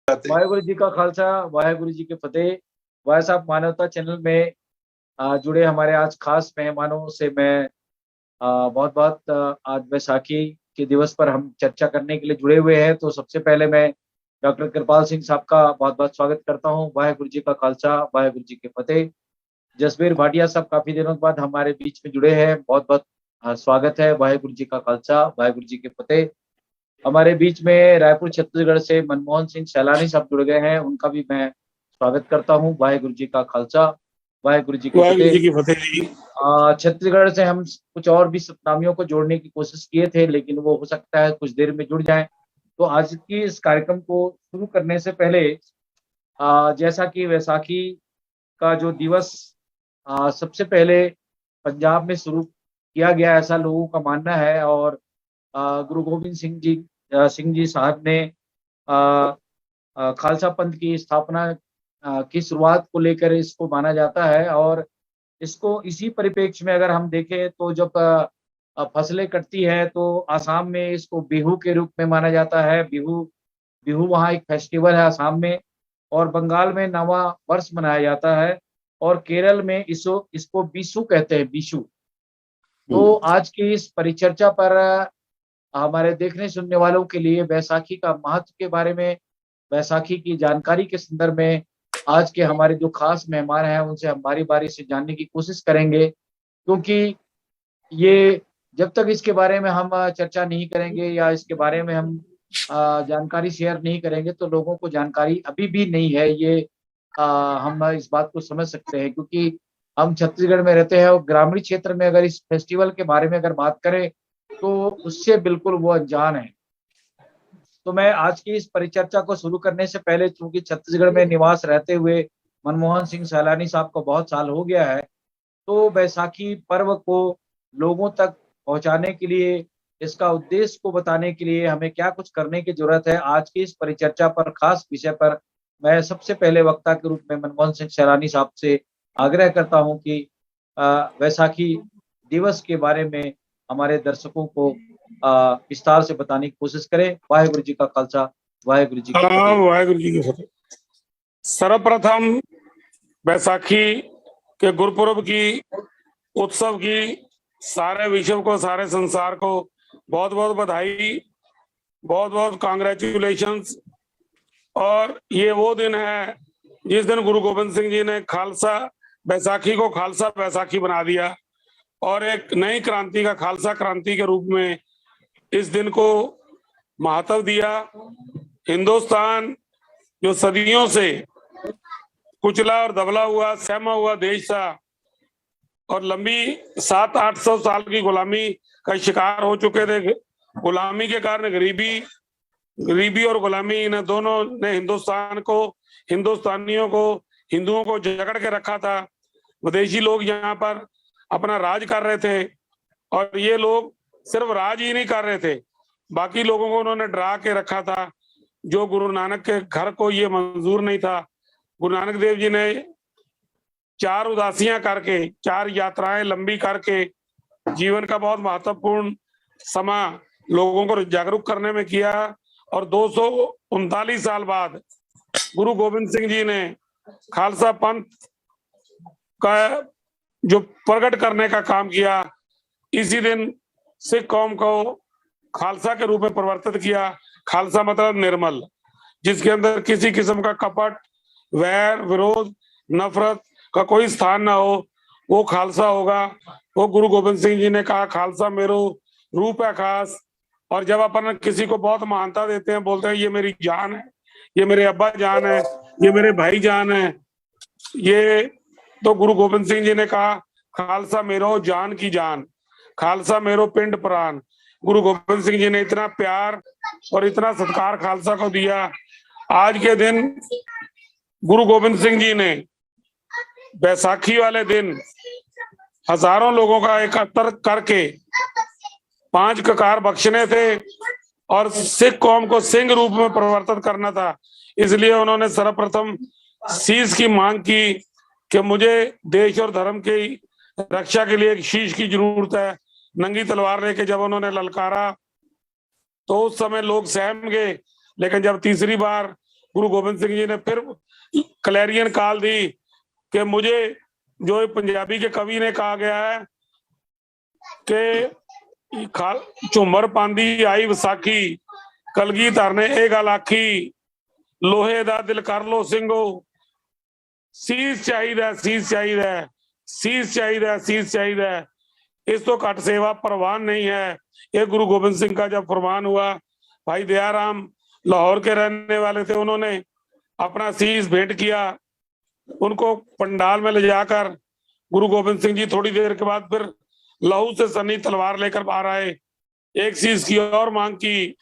वाहेगुरु जी का खालसा, वाहेगुरु जी के फतेह। भाई साहब, मानवता चैनल में जुड़े हमारे आज खास मेहमानों से मैं बहुत बहुत आज बैसाखी के दिवस पर हम चर्चा करने के लिए जुड़े हुए हैं। तो सबसे पहले मैं डॉक्टर कृपाल सिंह साहब का बहुत बहुत स्वागत करता हूं। वाहेगुरु जी का खालसा, वाहेगुरु जी के फतेह। जसबीर भाटिया साहब काफी दिनों के बाद हमारे बीच में जुड़े हैं, बहुत बहुत स्वागत है। वाहेगुरु जी का खालसा, वाहेगुरु जी के फतेह। हमारे बीच में रायपुर छत्तीसगढ़ से मनमोहन सिंह सैलानी साहब जुड़ गए हैं, उनका भी मैं स्वागत करता हूं। वाहेगुरु जी का खालसा, वाहेगुरु जी के वाहेगुरु जी फतेह। की फतेह जी। छत्तीसगढ़ से हम कुछ और भी सतनामियों को जोड़ने की कोशिश किए थे, लेकिन वो हो सकता है कुछ देर में जुड़ जाएं। तो आज की इस कार्यक्रम को शुरू करने से पहले जैसा कि वैसाखी का जो दिवस सबसे पहले पंजाब में शुरू किया गया, ऐसा लोगों का मानना है। और गुरु गोविंद सिंह जी साहब ने खालसा पंथ की स्थापना की शुरुआत को लेकर इसको माना जाता है। और इसको इसी परिप्रेक्ष्य में अगर हम देखें तो जब फसलें कटती है तो असम में इसको बिहू के रूप में माना जाता है। बिहू बिहू वहाँ एक फेस्टिवल है असम में। और बंगाल में नवा वर्ष मनाया जाता है। और केरल में इसको बिशु कहते हैं, बिशु। तो आज की इस परिचर्चा पर हमारे देखने सुनने वालों के लिए बैसाखी का महत्व के बारे में, बैसाखी की जानकारी के संदर्भ में आज के हमारे जो खास मेहमान हैं उनसे हम बारी बारी से जानने की कोशिश करेंगे। क्योंकि ये जब तक इसके बारे में हम चर्चा नहीं करेंगे या इसके बारे में हम जानकारी शेयर नहीं करेंगे तो लोगों को जानकारी अभी भी नहीं है। ये हम इस बात को समझ सकते हैं, क्योंकि हम छत्तीसगढ़ में रहते हैं और ग्रामीण क्षेत्र में अगर इस फेस्टिवल के बारे में अगर बात करें तो उससे बिल्कुल वो अनजान है। तो मैं आज की इस परिचर्चा को शुरू करने से पहले, चूंकि छत्तीसगढ़ में निवास रहते हुए मनमोहन सिंह सैलानी साहब को बहुत साल हो गया है, तो बैसाखी पर्व को लोगों तक पहुंचाने के लिए, इसका उद्देश्य को बताने के लिए हमें क्या कुछ करने की जरूरत है, आज की इस परिचर्चा पर खास विषय पर मैं सबसे पहले वक्ता के रूप में मनमोहन सिंह सैलानी साहब से आग्रह करता हूं कि बैसाखी दिवस के बारे में हमारे दर्शकों को विस्तार से बताने की कोशिश करें। वाहेगुरु जी का खालसा, वाहेगुरु जी की फतेह। वाहेगुरु जी की फतेह। सर्वप्रथम बैसाखी के गुरुपुरब की उत्सव की सारे विश्व को, सारे संसार को बहुत बहुत बधाई, बहुत बहुत कांग्रेचुलेशंस। और ये वो दिन है जिस दिन गुरु गोविंद सिंह जी ने खालसा बैसाखी को खालसा बैसाखी बना दिया और एक नई क्रांति का खालसा क्रांति के रूप में इस दिन को महत्व दिया। हिंदुस्तान जो सदियों से कुचला और दबला हुआ, सहमा हुआ देश था और लंबी 700-800 साल की गुलामी का शिकार हो चुके थे। गुलामी के कारण गरीबी और गुलामी, इन दोनों ने हिंदुस्तान को, हिंदुस्तानियों को, हिंदुओं को जकड़ के रखा था। विदेशी लोग यहाँ पर अपना राज कर रहे थे और ये लोग सिर्फ राज ही नहीं कर रहे थे, बाकी लोगों को उन्होंने डरा के रखा था। जो गुरु नानक के घर को ये मंजूर नहीं था। गुरु नानक देव जी ने 4 उदासियां करके, 4 यात्राएं लंबी करके जीवन का बहुत महत्वपूर्ण समय लोगों को जागरूक करने में किया। और 239 साल बाद गुरु गोविंद सिंह जी ने खालसा पंथ का जो प्रकट करने का काम किया, इसी दिन सिख कौम को खालसा के रूप में परिवर्तित किया। खालसा मतलब निर्मल, जिसके अंदर किसी किस्म का कपट, वैर, विरोध, नफरत का कोई स्थान ना हो, वो खालसा होगा। वो गुरु गोविंद सिंह जी ने कहा, खालसा मेरो रूप है खास। और जब अपन किसी को बहुत महानता देते हैं, बोलते हैं ये मेरी जान है, ये मेरे अब्बा जान है, ये मेरे भाई जान है, ये तो गुरु गोविंद सिंह जी ने कहा खालसा मेरो जान की जान, खालसा मेरो पिंड प्राण। गुरु गोविंद सिंह जी ने इतना प्यार और इतना सत्कार खालसा को दिया। आज के दिन गुरु गोविंद सिंह जी ने बैसाखी वाले दिन हजारों लोगों का एकत्र करके 5 ककार बख्शने थे और सिख कौम को सिंह रूप में परिवर्तित करना था। इसलिए उन्होंने सर्वप्रथम शीश की मांग की कि मुझे देश और धर्म की रक्षा के लिए एक शीश की जरूरत है। नंगी तलवार लेके जब उन्होंने ललकारा तो उस समय लोग सहम गए, लेकिन जब तीसरी बार गुरु गोबिंद सिंह जी ने फिर क्लैरियन कॉल दी कि मुझे, जो पंजाबी के कवि ने कहा गया है कि झूमर पांदी आई विसाखी, कलगीधर ने ये गल आखी, लोहे दा दिल कर लो सिंघो, शीश चाहिदा शीश चाहिदा शीश चाहिदा शीश चाहिदा, इस तो घट सेवा परवान नहीं है। ये गुरु गोबिंद सिंह का जब फरमान हुआ, भाई दयाराम लाहौर के रहने वाले थे, उन्होंने अपना शीश भेंट किया, उनको पंडाल में ले जाकर गुरु गोबिंद सिंह जी थोड़ी देर के बाद फिर लहू से सनी तलवार लेकर बाहर आए, एक शीश की और मांग की।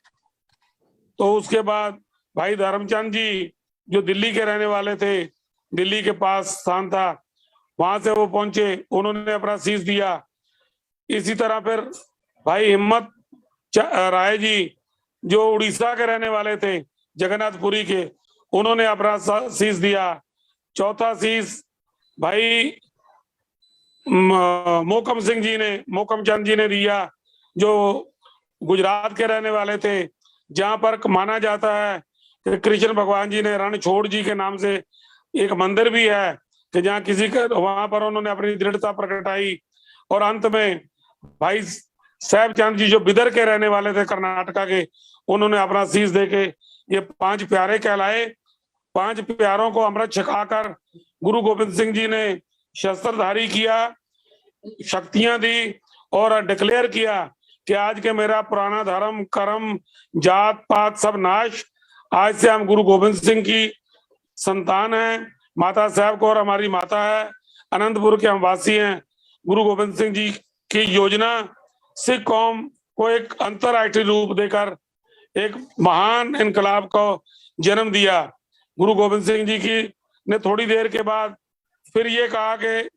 तो उसके बाद भाई धर्मचंद जी जो दिल्ली के रहने वाले थे, दिल्ली के पास स्थान था, वहां से वो पहुंचे, उन्होंने अपना शीश दिया। इसी तरह फिर भाई हिम्मत राय जी जो उड़ीसा के रहने वाले थे, जगन्नाथपुरी के, उन्होंने अपना शीश दिया। चौथा शीश भाई मोकम सिंह जी ने, मोकम चंद जी ने दिया, जो गुजरात के रहने वाले थे, जहां पर माना जाता है कि कृष्ण भगवान जी ने रणछोड़ जी के नाम से एक मंदिर भी है कि जहाँ किसी का, वहां पर उन्होंने अपनी दृढ़ता प्रकटाई। और अंत में भाई साहब चंद जी जो बिदर के रहने वाले थे, कर्नाटका के, उन्होंने अपना शीश देके ये 5 प्यारे कहलाए। 5 प्यारों को अमृत छकाकर गुरु गोबिंद सिंह जी ने शस्त्रधारी किया, शक्तियां दी और डिक्लेयर किया कि आज के मेरा पुराना धर्म कर्म जात पात सब नाश, आज से हम गुरु गोबिंद सिंह की संतान हैं, माता साहब को और हमारी माता है, अनंतपुर के हम वासी हैं। गुरु गोबिंद सिंह जी की योजना सिख कौम को एक अंतरराष्ट्रीय रूप देकर एक महान इनकलाब को जन्म दिया। गुरु गोबिंद सिंह जी की ने थोड़ी देर के बाद फिर ये कहा कि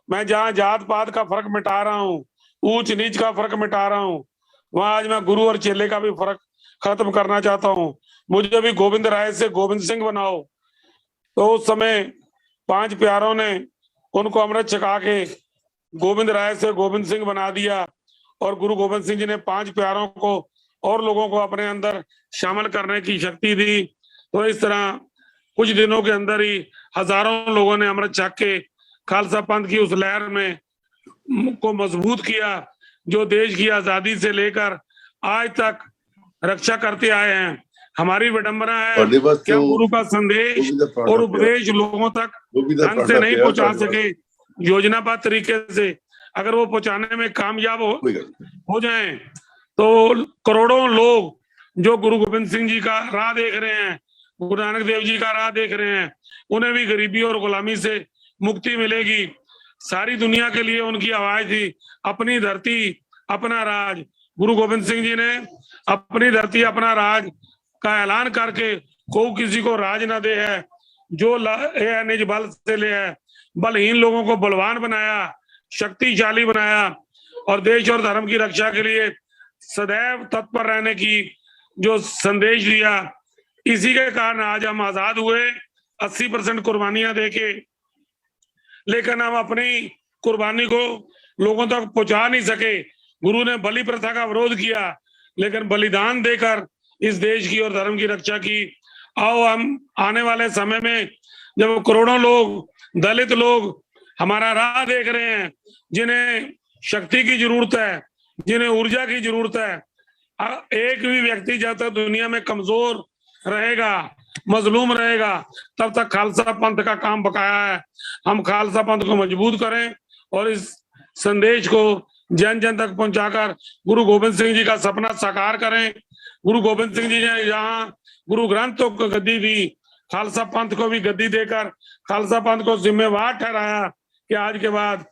मैं जहाँ जात पात का फर्क मिटा रहा हूँ, ऊंच नीच का फर्क मिटा रहा हूँ, वहां आज मैं गुरु और चेले का भी फर्क खत्म करना चाहता हूँ, मुझे भी गोविंद राय से गोविंद सिंह बनाओ। तो उस समय 5 प्यारों ने उनको अमृत छका के गोविंद राय से गोविंद सिंह बना दिया। और गुरु गोबिंद सिंह जी ने 5 प्यारों को और लोगों को अपने अंदर शामिल करने की शक्ति दी। तो इस तरह कुछ दिनों के अंदर ही हजारों लोगों ने अमृत छक के खालसा पंथ की उस लहर में को मजबूत किया, जो देश की आजादी से लेकर आज तक रक्षा करते आए हैं। हमारी विडंबना है कि गुरु का संदेश और उपदेश लोगों तक ढंग से नहीं पहुंचा सके, योजनाबद्ध तरीके से अगर वो पहुंचाने में कामयाब हो जाएं तो करोड़ों लोग जो गुरु गोबिंद सिंह जी का राह देख रहे हैं, गुरु नानक देव जी का राह देख रहे हैं, उन्हें भी गरीबी और गुलामी से मुक्ति मिलेगी। सारी दुनिया के लिए उनकी आवाज थी, अपनी धरती अपना राज। गुरु गोबिंद सिंह जी ने अपनी धरती अपना राज का ऐलान करके को किसी को राज ना दे है, जो निज बल से ले है, बलहीन लोगों को बलवान बनाया, शक्तिशाली बनाया और देश और धर्म की रक्षा के लिए सदैव तत्पर रहने की जो संदेश दिया, इसी के कारण आज हम आजाद हुए 80% कुर्बानियां देके। लेकिन हम अपनी कुर्बानी को लोगों तक पहुंचा नहीं सके। गुरु ने बलि प्रथा का विरोध किया, लेकिन बलिदान देकर इस देश की और धर्म की रक्षा की। आओ हम आने वाले समय में जब करोड़ों लोग, दलित लोग हमारा राह देख रहे हैं, जिन्हें शक्ति की जरूरत है, जिन्हें ऊर्जा की जरूरत है, एक भी व्यक्ति जब तक दुनिया में कमजोर रहेगा, मजलूम रहेगा, तब तक खालसा पंथ का काम बकाया है। हम खालसा पंथ को मजबूत करें और इस संदेश को जन जन तक पहुंचाकर गुरु गोबिंद सिंह जी का सपना साकार करें। गुरु गोबिंद सिंह जी ने जहाँ गुरु ग्रंथों को गद्दी दी, खालसा पंथ को भी गद्दी देकर खालसा पंथ को जिम्मेवार ठहराया कि आज के बाद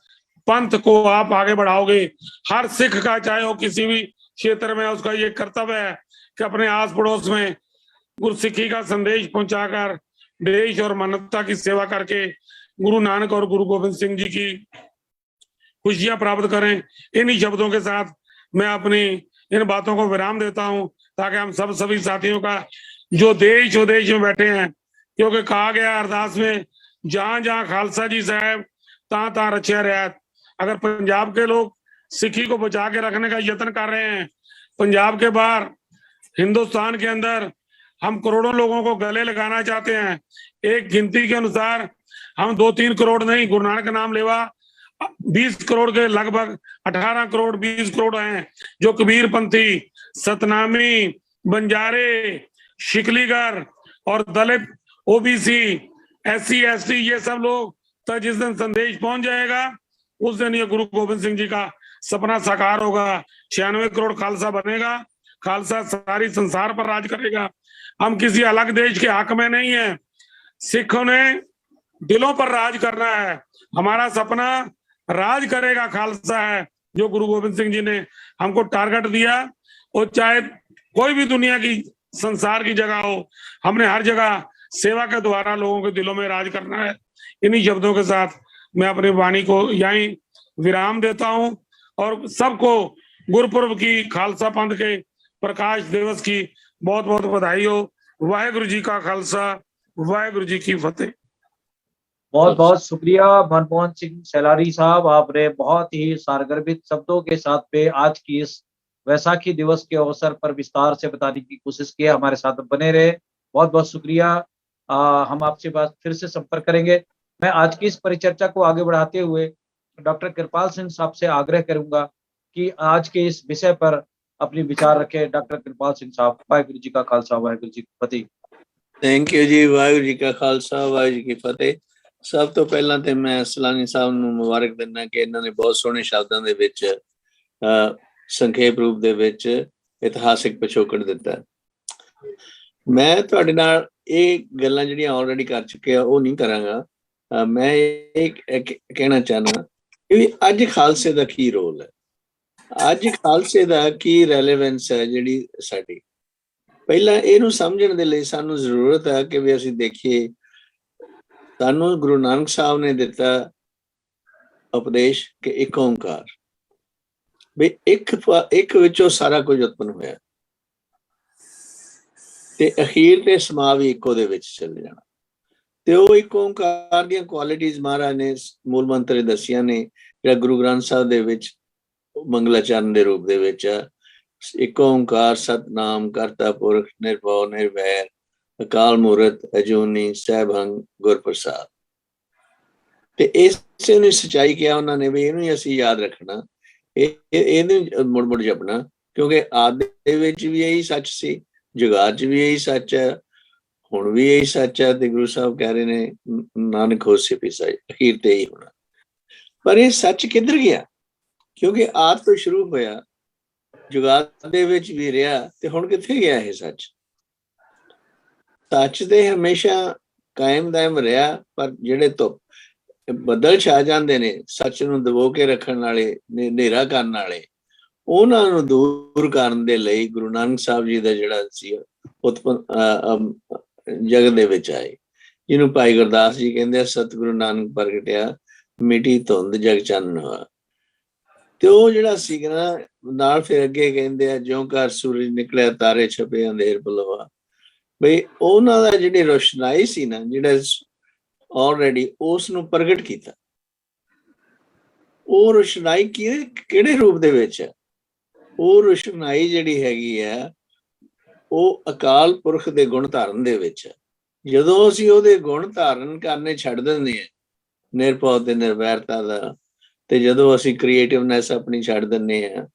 पंथ को आप आगे बढ़ाओगे। हर सिख का, चाहे वो किसी भी क्षेत्र में, उसका ये कर्तव्य है कि अपने आस पड़ोस में गुरु सिक्खी का संदेश पहुंचाकर देश और मानवता की सेवा करके गुरु नानक और गुरु गोबिंद सिंह जी की खुशियां प्राप्त करें। इन्हीं शब्दों के साथ मैं अपनी इन बातों को विराम देता हूं, ताकि हम सभी साथियों का जो देश विदेश में बैठे हैं, क्योंकि कहा गया अरदास में, जहां जहां खालसा जी साहब तहां तहां रक्षा रियायत। अगर पंजाब के लोग सिक्खी को बचा के रखने का यत्न कर रहे हैं, पंजाब के बाहर हिंदुस्तान के अंदर हम करोड़ों लोगों को गले लगाना चाहते हैं। एक गिनती के अनुसार हम 2-3 करोड़ नहीं, गुरु नानक नाम लेवा 20 करोड़ के लगभग 18 करोड़ 20 करोड़ हैं, जो कबीरपंथी, सतनामी, बंजारे, शिकलीगर और दलित, ओबीसी, SC ST ये सब लोग तक जिस दिन संदेश पहुंच जाएगा उस दिन ये गुरु गोविंद सिंह जी का सपना साकार होगा। 96 करोड़ खालसा बनेगा, खालसा सारी संसार पर राज करेगा। हम किसी अलग देश के हक में नहीं है, सिखों ने दिलों पर राज करना है। हमारा सपना राज करेगा खालसा है, जो गुरु गोविंद सिंह जी ने हमको टारगेट दिया। और चाहे कोई भी दुनिया की संसार की जगह हो, हमने हर जगह सेवा के द्वारा लोगों के दिलों में राज करना है। इन्हीं शब्दों के साथ मैं अपनी वाणी को यहीं विराम देता हूं और सबको गुरुपुरब की, खालसा पंथ के प्रकाश दिवस की बहुत बहुत बधाई हो। वाहेगुरु जी का खालसा, वाहेगुरु जी की फतेह। बहुत बहुत शुक्रिया मनमोहन सिंह सैलारी साहब, आपने बहुत ही सारगर्भित शब्दों के साथ पे आज की इस वैसाखी दिवस के अवसर पर विस्तार से बताने की कोशिश की। हमारे साथ बने रहे, बहुत बहुत शुक्रिया। हम आपसे बात फिर से संपर्क करेंगे। मैं आज की इस परिचर्चा को आगे बढ़ाते हुए डॉक्टर कृपाल सिंह साहब से आग्रह करूंगा कि आज के इस विषय पर अपनी विचार रखें। डॉक्टर कृपाल सिंह साहब, वाहिगुरु जी का खालसा, वाहिगुरु जी की फतेह। थैंक यू जी। वाहिगुरु जी का खालसा, वाहिगुरू जी की फतेह। ਸਭ ਤੋਂ ਪਹਿਲਾਂ ਤੇ ਮੈਂ ਸਲਾਨੀ ਸਾਹਿਬ ਨੂੰ ਮੁਬਾਰਕ ਦਿੰਦਾ ਕਿ ਇਹਨਾਂ ਨੇ ਬਹੁਤ ਸੋਹਣੇ ਸ਼ਬਦਾਂ ਦੇ ਵਿੱਚ ਸੰਖੇਪ ਰੂਪ ਦੇ ਵਿੱਚ ਇਤਿਹਾਸਿਕ ਪਿਛੋਕੜ ਦਿੱਤਾ। ਮੈਂ ਤੁਹਾਡੇ ਨਾਲ ਇਹ ਗੱਲਾਂ ਜਿਹੜੀਆਂ ਆਲਰੇਡੀ ਕਰ ਚੁੱਕੇ ਆ ਉਹ ਨਹੀਂ ਕਰਾਂਗਾ। ਮੈਂ ਇਹ ਕਹਿਣਾ ਚਾਹਨਾ ਕਿ ਅੱਜ ਖਾਲਸੇ ਦਾ ਕੀ ਰੋਲ ਹੈ, ਅੱਜ ਖਾਲਸੇ ਦਾ ਕੀ ਰੈਲੇਵੈਂਸ ਹੈ ਜਿਹੜੀ ਸਾਡੀ। ਪਹਿਲਾਂ ਇਹਨੂੰ ਸਮਝਣ ਦੇ ਲਈ ਸਾਨੂੰ ਜ਼ਰੂਰਤ ਹੈ ਕਿ ਵੀ ਅਸੀਂ ਦੇਖੀਏ ਸਾਨੂੰ ਗੁਰੂ ਨਾਨਕ ਸਾਹਿਬ ਨੇ ਦਿੱਤਾ ਉਪਦੇਸ਼ ਕਿ ਇੱਕ ਓਂਕਾਰ, ਵੀ ਇੱਕ ਵਿੱਚੋਂ ਸਾਰਾ ਕੁਝ ਉਤਪਨ ਹੋਇਆ ਤੇ ਅਖੀਰ ਤੇ ਸਮਾ ਵੀ ਇੱਕੋ ਦੇ ਵਿੱਚ ਚੱਲ ਜਾਣਾ। ਤੇ ਉਹ ਇੱਕ ਓਂਕਾਰ ਦੀਆਂ ਕੁਆਲਿਟੀਜ਼ ਮਹਾਰਾਜ ਨੇ ਮੂਲ ਮੰਤਰ ਦੱਸੀਆਂ ਨੇ, ਜਿਹੜਾ ਗੁਰੂ ਗ੍ਰੰਥ ਸਾਹਿਬ ਦੇ ਵਿੱਚ ਮੰਗਲਾਚਰਨ ਦੇ ਰੂਪ ਦੇ ਵਿੱਚ ਆ। ਇੱਕ ਓਂਕਾਰ ਸਤਨਾਮ ਕਰਤਾ ਪੁਰਖ ਨਿਰਭਉ ਨਿਰਵੈਰ ਅਕਾਲ ਮੂਰਤ ਅਜੂਨੀ ਸਹਿਬੰਗ ਗੁਰ ਪ੍ਰਸਾਦ। ਤੇ ਇਸੇ ਨੂੰ ਸੱਚਾਈ ਕਿਹਾ ਉਹਨਾਂ ਨੇ ਵੀ ਇਹਨੂੰ ਹੀ ਅਸੀਂ ਯਾਦ ਰੱਖਣਾ, ਇਹਨੂੰ ਮੁੜ ਮੁੜ ਜਪਣਾ, ਕਿਉਂਕਿ ਆਦਿ ਦੇ ਵਿੱਚ ਵੀ ਇਹੀ ਸੱਚ ਸੀ, ਜੁਗਾਦ 'ਚ ਵੀ ਇਹੀ ਸੱਚ ਹੈ, ਹੁਣ ਵੀ ਇਹੀ ਸੱਚ ਹੈ। ਤੇ ਗੁਰੂ ਸਾਹਿਬ ਕਹਿ ਰਹੇ ਨੇ ਨਾਨਕ ਹੋਸੀ ਪਿਸਾ ਅਖੀਰ ਤੇ ਇਹੀ ਹੋਣਾ। ਪਰ ਇਹ ਸੱਚ ਕਿੱਧਰ ਗਿਆ? ਕਿਉਂਕਿ ਆਦਿ ਤੋਂ ਸ਼ੁਰੂ ਹੋਇਆ, ਜੁਗਾਦ ਦੇ ਵਿੱਚ ਵੀ ਰਿਹਾ, ਤੇ ਹੁਣ ਕਿੱਥੇ ਗਿਆ ਇਹ ਸੱਚ? ਸੱਚ ਤੇ ਹਮੇਸ਼ਾ ਕਾਇਮ ਦਾਇਮ ਰਿਹਾ, ਪਰ ਜਿਹੜੇ ਤੋਂ ਬੱਦਲ ਛਾ ਜਾਂਦੇ ਨੇ ਸੱਚ ਨੂੰ ਦਬੋ ਕੇ ਰੱਖਣ ਵਾਲੇ, ਹਨੇਰਾ ਕਰਨ ਵਾਲੇ, ਉਹਨਾਂ ਨੂੰ ਦੂਰ ਕਰਨ ਦੇ ਲਈ ਗੁਰੂ ਨਾਨਕ ਸਾਹਿਬ ਜੀ ਦਾ ਜਿਹੜਾ ਸੀ ਉਤਪਨ ਜਗਤ ਦੇ ਵਿੱਚ ਆਏ, ਜਿਹਨੂੰ ਭਾਈ ਗੁਰਦਾਸ ਜੀ ਕਹਿੰਦੇ ਆ ਸਤਿਗੁਰੂ ਨਾਨਕ ਪ੍ਰਗਟਿਆ ਮਿਟੀ ਧੁੰਦ ਜਗ ਚਾਨਣ ਹੋਆ। ਤੇ ਉਹ ਜਿਹੜਾ ਸੀਗਾ ਨਾ ਨਾਲ ਫਿਰ ਅੱਗੇ ਕਹਿੰਦੇ ਆ ਜਿਉਂ ਘਰ ਸੂਰਜ ਨਿਕਲਿਆ ਤਾਰੇ ਛਪੇ ਅੰਧੇਰ ਬਲਵਾ, ਬਈ ਉਹਨਾਂ ਦਾ ਜਿਹੜੀ ਰੋਸ਼ਨਾਈ ਸੀ ਨਾ, ਜਿਹੜਾ ਆਲਰੇਡੀ ਉਸ ਨੂੰ ਪ੍ਰਗਟ ਕੀਤਾ। ਉਹ ਰੋਸ਼ਨਾਈ ਕਿਹੜੇ ਰੂਪ ਦੇ ਵਿੱਚ ਹੈ? ਉਹ ਰੋਸ਼ਨਾਈ ਜਿਹੜੀ ਹੈਗੀ ਹੈ ਉਹ ਅਕਾਲ ਪੁਰਖ ਦੇ ਗੁਣ ਧਾਰਨ ਦੇ ਵਿੱਚ ਹੈ। ਜਦੋਂ ਅਸੀਂ ਉਹਦੇ ਗੁਣ ਧਾਰਨ ਕਰਨੇ ਛੱਡ ਦਿੰਦੇ ਹਾਂ, ਨਿਰਭਉ ਤੇ ਨਿਰਵੈਰਤਾ ਦਾ, ਤੇ ਜਦੋਂ ਅਸੀਂ ਕ੍ਰੀਏਟਿਵਨੈਸ ਆਪਣੀ ਛੱਡ ਦਿੰਦੇ ਹਾਂ,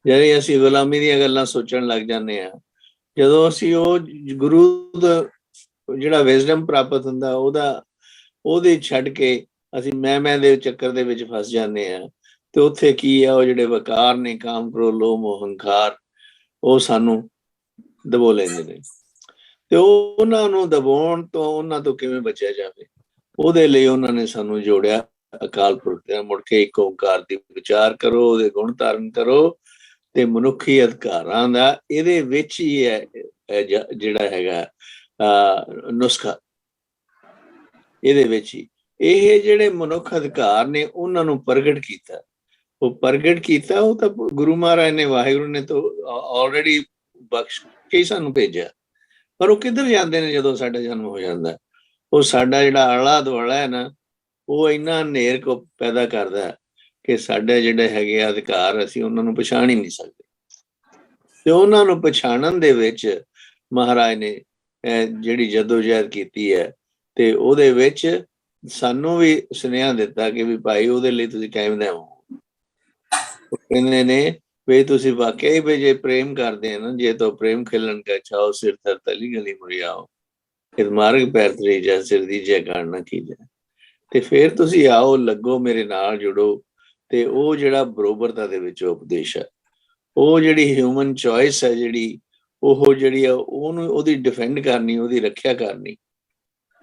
ਜਦੋਂ ਅਸੀਂ ਗੁਲਾਮੀ ਦੀਆਂ ਗੱਲਾਂ ਸੋਚਣ ਲੱਗ ਜਾਂਦੇ ਹਾਂ, ਜਦੋਂ ਅਸੀਂ ਉਹ ਗੁਰੂ ਦਾ ਜਿਹੜਾ ਵਿਜ਼ਡਮ ਪ੍ਰਾਪਤ ਹੁੰਦਾ ਉਹਦੇ ਛੱਡ ਕੇ ਅਸੀਂ ਮੈਂ ਦੇ ਚੱਕਰ ਦੇ ਵਿੱਚ ਫਸ ਜਾਂਦੇ ਹਾਂ, ਤੇ ਉੱਥੇ ਕੀ ਆ, ਉਹ ਜਿਹੜੇ ਵਕਾਰ ਨੇ ਕਾਮ ਕ੍ਰੋਧ ਲੋਭ ਮੋਹ ਹੰਕਾਰ, ਉਹ ਸਾਨੂੰ ਦਬੋ ਲੈਂਦੇ ਨੇ। ਤੇ ਉਹਨਾਂ ਨੂੰ ਦਬਾਉਣ ਤੋਂ, ਉਹਨਾਂ ਤੋਂ ਕਿਵੇਂ ਬਚਿਆ ਜਾਵੇ, ਉਹਦੇ ਲਈ ਉਹਨਾਂ ਨੇ ਸਾਨੂੰ ਜੋੜਿਆ ਅਕਾਲ ਪੁਰਖ ਦੇ ਨਾਲ। ਮੁੜ ਕੇ ਇੱਕ ਓਂਕਾਰ ਦੀ ਵਿਚਾਰ ਕਰੋ, ਉਹਦੇ ਗੁਣ ਧਾਰਨ ਕਰੋ, ਤੇ ਮਨੁੱਖੀ ਅਧਿਕਾਰਾਂ ਦਾ ਇਹਦੇ ਵਿੱਚ ਹੀ ਹੈ ਜਿਹੜਾ ਹੈਗਾ ਨੁਸਖਾ, ਇਹਦੇ ਵਿੱਚ ਹੀ ਇਹ ਜਿਹੜੇ ਮਨੁੱਖ ਅਧਿਕਾਰ ਨੇ ਉਹਨਾਂ ਨੂੰ ਪ੍ਰਗਟ ਕੀਤਾ। ਉਹ ਪ੍ਰਗਟ ਕੀਤਾ, ਉਹ ਤਾਂ ਗੁਰੂ ਮਹਾਰਾਜ ਨੇ, ਵਾਹਿਗੁਰੂ ਨੇ ਤਾਂ ਆਲਰੇਡੀ ਬਖਸ਼ ਕੇ ਸਾਨੂੰ ਭੇਜਿਆ। ਪਰ ਉਹ ਕਿੱਧਰ ਜਾਂਦੇ ਨੇ ਜਦੋਂ ਸਾਡਾ ਜਨਮ ਹੋ ਜਾਂਦਾ? ਉਹ ਸਾਡਾ ਜਿਹੜਾ ਆਲਾ ਦੁਆਲਾ ਹੈ ਨਾ, ਉਹ ਇੰਨਾ ਹਨੇਰ ਕੋ ਪੈਦਾ ਕਰਦਾ ਕਿ ਸਾਡੇ ਜਿਹੜੇ ਹੈਗੇ ਅਧਿਕਾਰ ਅਸੀਂ ਉਹਨਾਂ ਨੂੰ ਪਛਾਣ ਹੀ ਨਹੀਂ ਸਕਦੇ। ਤੇ ਉਹਨਾਂ ਨੂੰ ਪਛਾਣਨ ਦੇ ਵਿੱਚ ਮਹਾਰਾਜ ਨੇ ਜਿਹੜੀ ਜਦੋਜਹਿਦ ਕੀਤੀ ਹੈ ਤੇ ਉਹਦੇ ਵਿੱਚ ਸਾਨੂੰ ਵੀ ਸੁਨੇਹਾ ਦਿੱਤਾ ਕਿ ਵੀ ਭਾਈ ਉਹਦੇ ਲਈ ਤੁਸੀਂ ਟਾਈਮ ਦਿਓ। ਕਹਿੰਦੇ ਨੇ ਵੀ ਤੁਸੀਂ ਵਾਕਿਆ ਹੀ ਵੀ ਜੇ ਪ੍ਰੇਮ ਕਰਦੇ ਨਾ, ਜੇ ਤੋ ਪ੍ਰੇਮ ਖਿਲਣ ਕਾ ਚਾਓ ਸਿਰ ਥਰ ਤਲੀ ਗਲੀ ਮੁਰਿਆਓ, ਫਿਰ ਮਾਰਗ ਪੈਰ ਤਰੀ ਜਾ ਸਿਰ ਦੀਜੇ ਕਾਣ ਨਾ ਕੀਜੇ। ਤੇ ਫਿਰ ਤੁਸੀਂ ਆਓ, ਲੱਗੋ ਮੇਰੇ ਨਾਲ, ਜੁੜੋ। ਤੇ ਉਹ ਜਿਹੜਾ ਬਰੋਬਰਤਾ ਦੇ ਵਿੱਚ ਉਪਦੇਸ਼ ਹੈ, ਉਹ ਜਿਹੜੀ ਹਿਊਮਨ ਚੋਇਸ ਹੈ, ਜਿਹੜੀ ਆ ਉਹਨੂੰ, ਉਹਦੀ ਡਿਫੈਂਡ ਕਰਨੀ, ਉਹਦੀ ਰੱਖਿਆ ਕਰਨੀ,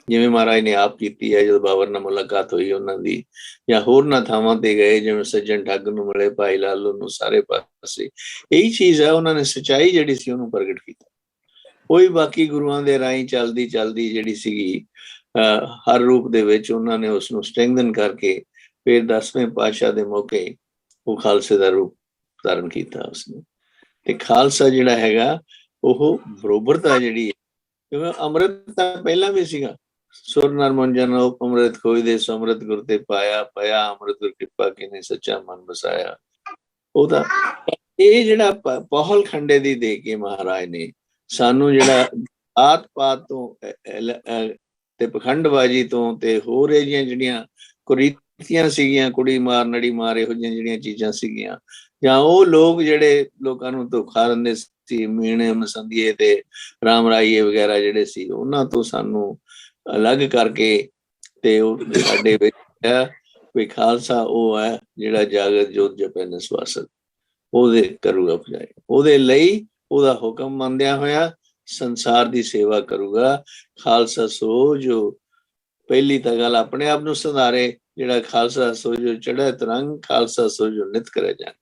ਜਿਵੇਂ ਮਹਾਰਾਜ ਨੇ ਆਪ ਕੀਤੀ ਹੈ। ਜਦੋਂ ਬਾਬਰ ਨਾਲ ਮੁਲਾਕਾਤ ਹੋਈ ਉਹਨਾਂ ਦੀ, ਜਾਂ ਹੋਰਨਾਂ ਥਾਵਾਂ ਤੇ ਗਏ, ਜਿਵੇਂ ਸੱਜਣ ਠੱਗ ਨੂੰ ਮਿਲੇ, ਭਾਈ ਲਾਲੋ ਨੂੰ, ਸਾਰੇ ਪਾਸੇ ਇਹੀ ਚੀਜ਼ ਹੈ। ਉਹਨਾਂ ਨੇ ਸੱਚਾਈ ਜਿਹੜੀ ਸੀ ਉਹਨੂੰ ਪ੍ਰਗਟ ਕੀਤਾ। ਉਹੀ ਬਾਕੀ ਗੁਰੂਆਂ ਦੇ ਰਾਹੀਂ ਚਲਦੀ ਜਿਹੜੀ ਸੀਗੀ ਹਰ ਰੂਪ ਦੇ ਵਿੱਚ, ਉਹਨਾਂ ਨੇ ਉਸ ਨੂੰ ਸਟਰੈਂਗਥਨ ਕਰਕੇ ਫਿਰ 10ਵੇਂ ਪਾਤਸ਼ਾਹ ਦੇ ਮੌਕੇ ਉਹ ਖਾਲਸੇ ਦਾ ਰੂਪ ਧਾਰਨ ਕੀਤਾ ਉਸਨੇ। ਤੇ ਖਾਲਸਾ ਜਿਹੜਾ ਹੈਗਾ ਉਹ ਬਰੋਬਰਤਾ ਜਿਹੜੀ ਹੈ, ਕਿਉਂਕਿ ਅੰਮ੍ਰਿਤ ਤਾਂ ਪਹਿਲਾਂ ਵੀ ਸੀਗਾ। ਸੁਰ ਨਰ ਮੰਜਨ ਅੰਮ੍ਰਿਤ ਖੋਈ ਦੇ ਸਮ੍ਰਿਤ ਗੁਰ ਤੇ ਪਾਇਆ, ਪਿਆ ਅੰਮ੍ਰਿਤ ਗੁਰ ਕਿਰਪਾ ਕਿਨੇ ਸੱਚਾ ਮਨ ਵਸਾਇਆ। ਉਹਦਾ ਇਹ ਜਿਹੜਾ ਪਹਲ ਖੰਡੇ ਦੀ ਦੇ ਕੇ ਮਹਾਰਾਜ ਨੇ ਸਾਨੂੰ ਜਿਹੜਾ ਆਤ ਪਾਤ ਤੋਂ ਤੇ ਪਖੰਡਬਾਜੀ ਤੋਂ ਤੇ ਹੋਰ ਇਹ ਜਿਹੜੀਆਂ ਕੁਰੀਤੀਆਂ ਸੀਗੀਆਂ, ਕੁੜੀ ਮਾਰ ਨੜੀ ਮਾਰ, ਇਹੋ ਜਿਹੀਆਂ ਜਿਹੜੀਆਂ ਚੀਜ਼ਾਂ ਸੀਗੀਆਂ, ਜਾਂ ਉਹ ਲੋਕ ਜਿਹੜੇ ਲੋਕਾਂ ਨੂੰ ਧੋਖਾ ਦਿੰਦੇ ਸੀ, ਮੀਣੇ ਮਸੰਦੀਏ ਤੇ ਰਾਮ ਰਾਈਏ ਵਗੈਰਾ ਜਿਹੜੇ ਸੀ, ਉਹਨਾਂ ਤੋਂ ਸਾਨੂੰ ਅਲੱਗ ਕਰਕੇ ਤੇ ਉਹ ਸਾਡੇ ਵਿੱਚ ਵੀ ਖਾਲਸਾ ਉਹ ਹੈ ਜਿਹੜਾ ਜਾਗਤ ਜੋਤ ਜਪੈ ਨਿਸਵਾਸਤ, ਉਹਦੇ ਕਰੂਗਾ ਭਜਾਏ। ਉਹਦੇ ਲਈ ਉਹਦਾ ਹੁਕਮ ਮੰਨਦਿਆਂ ਹੋਇਆ ਸੰਸਾਰ ਦੀ ਸੇਵਾ ਕਰੂਗਾ। ਖਾਲਸਾ ਸੋ ਜੋ ਪਹਿਲੀ ਤਾਂ ਗੱਲ ਆਪਣੇ ਆਪ ਨੂੰ ਸੁਧਾਰੇ, ਜਿਹੜਾ ਖਾਲਸਾ ਸੋ ਜੋ ਚੜ੍ਹੈ ਤਰੰਗ, ਖਾਲਸਾ ਸੋ ਜੋ ਨਿਤ ਕਰੇ ਜਾਣ।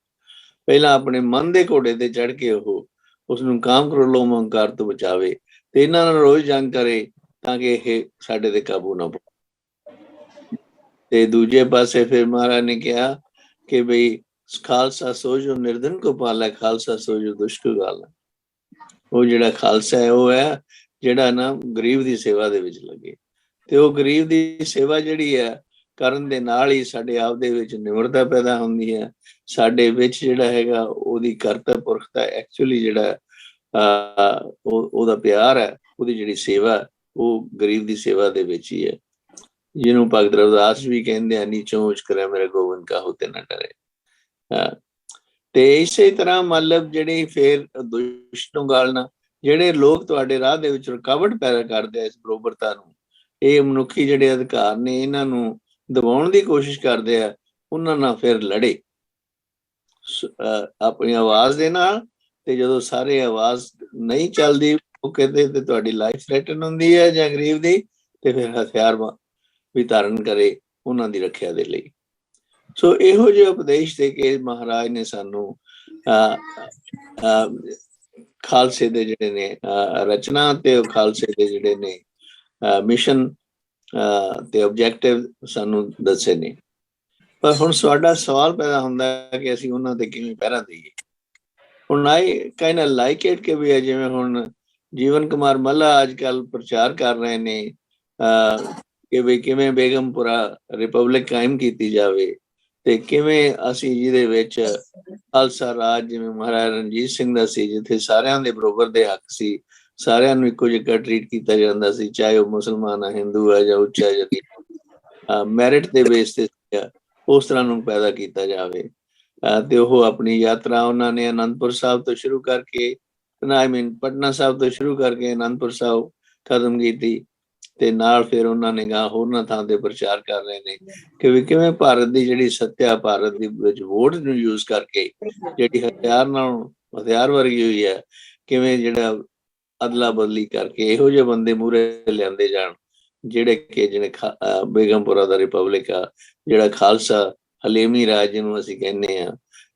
ਪਹਿਲਾਂ ਆਪਣੇ ਮਨ ਦੇ ਘੋੜੇ ਤੇ ਚੜ੍ਹ ਕੇ ਉਹ ਉਸਨੂੰ ਕਾਮ ਕ੍ਰੋਧ ਅਹੰਕਾਰ ਤੋਂ ਬਚਾਵੇ ਤੇ ਇਹਨਾਂ ਨਾਲ ਰੋਜ਼ ਜੰਗ ਕਰੇ, ਤਾਂ ਕਿ ਇਹ ਸਾਡੇ ਤੇ ਕਾਬੂ ਨਾ ਪਾਵੇ। ਤੇ ਦੂਜੇ ਪਾਸੇ ਫਿਰ ਮਹਾਰਾਜ ਨੇ ਕਿਹਾ ਕਿ ਬਈ ਖਾਲਸਾ ਸੋ ਜੋ ਨਿਰਧਨ ਕੋ ਪਾਲੇ, ਖਾਲਸਾ ਸੋ ਜੋ ਦੁਸ਼ਟ ਕੋ ਗਾਲੇ। ਉਹ ਜਿਹੜਾ ਖਾਲਸਾ ਹੈ ਉਹ ਹੈ ਜਿਹੜਾ ਨਾ ਗਰੀਬ ਦੀ ਸੇਵਾ ਦੇ ਵਿੱਚ ਲੱਗੇ। ਤੇ ਉਹ ਗਰੀਬ ਦੀ ਸੇਵਾ ਜਿਹੜੀ ਹੈ ਕਰਨ ਦੇ ਨਾਲ ਹੀ ਸਾਡੇ ਆਪ ਦੇ ਵਿੱਚ ਨਿਮਰਤਾ ਪੈਦਾ ਹੁੰਦੀ ਹੈ। ਸਾਡੇ ਵਿੱਚ ਜਿਹੜਾ ਹੈਗਾ ਉਹਦੀ ਕਰਤਾ ਪੁਰਖ ਦਾ ਐਕਚੁਅਲੀ ਜਿਹੜਾ ਉਹਦਾ ਪਿਆਰ ਹੈ, ਉਹਦੀ ਜਿਹੜੀ ਸੇਵਾ, ਉਹ ਗਰੀਬ ਦੀ ਸੇਵਾ ਦੇ ਵਿੱਚ ਹੀ ਹੈ। ਜਿਹਨੂੰ ਭਗਤ ਰਵਿਦਾਸ ਵੀ ਕਹਿੰਦੇ ਆ, ਨੀਚੋਂ ਉੱਚ ਕਰੇ ਮੇਰੇ ਗੋਬਿੰਦ ਕਾਹੂ ਤੇ ਨਾ ਡਰੇ। ਤੇ ਇਸੇ ਤਰ੍ਹਾਂ ਮਤਲਬ ਜਿਹੜੀ ਫੇਰ ਦੁਸ਼ਟ ਨੂੰ ਗਾਲਣਾ, ਜਿਹੜੇ ਲੋਕ ਤੁਹਾਡੇ ਰਾਹ ਦੇ ਵਿੱਚ ਰੁਕਾਵਟ ਪੈਦਾ ਕਰਦੇ ਆ ਇਸ ਬਰੋਬਰਤਾ ਨੂੰ, ਇਹ ਮਨੁੱਖੀ ਜਿਹੜੇ ਅਧਿਕਾਰ ਨੇ ਇਹਨਾਂ ਨੂੰ ਦਬਾਉਣ ਦੀ ਕੋਸ਼ਿਸ਼ ਕਰਦੇ ਆ, ਉਹਨਾਂ ਨਾਲ ਫਿਰ ਲੜੇ ਆਪਣੀ ਆਵਾਜ਼ ਦੇ ਨਾਲ। ਤੇ ਜਦੋਂ ਸਾਰੇ ਆਵਾਜ਼ ਨਹੀਂ ਚੱਲਦੀ, ਉਹ ਕਹਿੰਦੇ ਤੇ ਤੁਹਾਡੀ ਲਾਈਫ ਥ੍ਰੈਟਨ ਹੁੰਦੀ ਹੈ ਜਾਂ ਗਰੀਬ ਦੀ, ਤੇ ਫਿਰ ਹਥਿਆਰ ਵੀ ਧਾਰਨ ਕਰੇ ਉਹਨਾਂ ਦੀ ਰੱਖਿਆ ਦੇ ਲਈ। ਸੋ ਇਹੋ ਜਿਹੇ ਉਪਦੇਸ਼ ਦੇ ਕੇ ਮਹਾਰਾਜ ਨੇ ਸਾਨੂੰ ਖਾਲਸੇ ਦੇ ਜਿਹੜੇ ਨੇ ਰਚਨਾ ਤੇ ਉਹ ਖਾਲਸੇ ਦੇ ਜਿਹੜੇ ਨੇ ਮਿਸ਼ਨ ਤੇ ਆਬਜੈਕਟਿਵ ਸਾਨੂੰ ਦੱਸੇ ਨੇ। ਪਰ ਹੁਣ ਸਾਡਾ ਸਵਾਲ ਪੈਦਾ ਹੁੰਦਾ ਹੈ ਕਿ ਅਸੀਂ ਉਹਨਾਂ ਤੇ ਕਿਵੇਂ ਪਹਿਰਾ ਦਈਏ। ਹੁਣ ਆਈ ਕਾਈਂਡ ਆਫ ਲਾਈਕ ਇਟ ਕਿ ਵੀ ਜਿਵੇਂ ਹੁਣ ਜੀਵਨ ਕੁਮਾਰ ਮੱਲਾ ਅੱਜ ਕੱਲ ਪ੍ਰਚਾਰ ਕਰ ਰਹੇ ਨੇ ਕਿ ਵੀ ਕਿਵੇਂ ਬੇਗਮਪੁਰਾ ਰਿਪਬਲਿਕ ਕਾਇਮ ਕੀਤੀ ਜਾਵੇ, ਤੇ ਕਿਵੇਂ ਅਸੀਂ ਜਿਹਦੇ ਵਿੱਚ ਖਾਲਸਾ ਰਾਜ ਜਿਵੇਂ ਮਹਾਰਾਜਾ ਰਣਜੀਤ ਸਿੰਘ ਦਾ ਸੀ, ਜਿੱਥੇ ਸਾਰਿਆਂ ਦੇ ਬਰੋਬਰ ਦੇ ਹੱਕ ਸੀ, ਸਾਰਿਆਂ ਨੂੰ ਇੱਕੋ ਜਿਹਾ ਟਰੀਟ ਕੀਤਾ ਜਾਂਦਾ ਸੀ, ਚਾਹੇ ਉਹ ਮੁਸਲਮਾਨ ਹੈ, ਹਿੰਦੂ ਹੈ ਜਾਂ ਉੱਚਾ ਜਾਂ ਮੈਰਿਟ ਦੇ ਬੇਸ ਤੇ ਉਸ ਤਰ੍ਹਾਂ ਨੂੰ ਪੈਦਾ ਕੀਤਾ ਜਾਵੇ। ਤੇ ਉਹ ਆਪਣੀ ਯਾਤਰਾ ਉਹਨਾਂ ਨੇ ਅਨੰਦਪੁਰ ਸਾਹਿਬ ਤੋਂ ਸ਼ੁਰੂ ਕਰਕੇ ਪਟਨਾ ਸਾਹਿਬ ਤੋਂ ਸ਼ੁਰੂ ਕਰਕੇ ਅਨੰਦਪੁਰ ਸਾਹਿਬ ਖਤਮ ਕੀਤੀ, ਤੇ ਨਾਲ ਫਿਰ ਉਹਨਾਂ ਨੇ ਗਾ ਹੋਰਨਾਂ ਥਾਂ ਤੇ ਪ੍ਰਚਾਰ ਕਰ ਰਹੇ ਨੇ ਕਿ ਵੀ ਕਿਵੇਂ ਭਾਰਤ ਦੀ ਜਿਹੜੀ ਸੱਤਿਆ, ਭਾਰਤ ਦੀ ਵਿੱਚ ਵੋਟ ਨੂੰ ਯੂਜ਼ ਕਰਕੇ ਜਿਹੜੀ ਹਥਿਆਰ ਵਰਗੀ ਹੋਈ ਹੈ, ਕਿਵੇਂ ਜਿਹੜਾ ਅਦਲਾ ਬਦਲੀ ਕਰਕੇ ਇਹੋ ਜਿਹੇ ਬੰਦੇ ਮੂਹਰੇ ਲਿਆਂਦੇ ਜਾਣ ਜਿਹੜੇ ਕਿ ਬੇਗਮਪੁਰਾ ਦਾ ਰਿਪਬਲਿਕ ਆ, ਜਿਹੜਾ ਖਾਲਸਾ ਹਲੇਮੀ ਰਾਜ ਜਿਹਨੂੰ ਅਸੀਂ ਕਹਿੰਦੇ ਹਾਂ,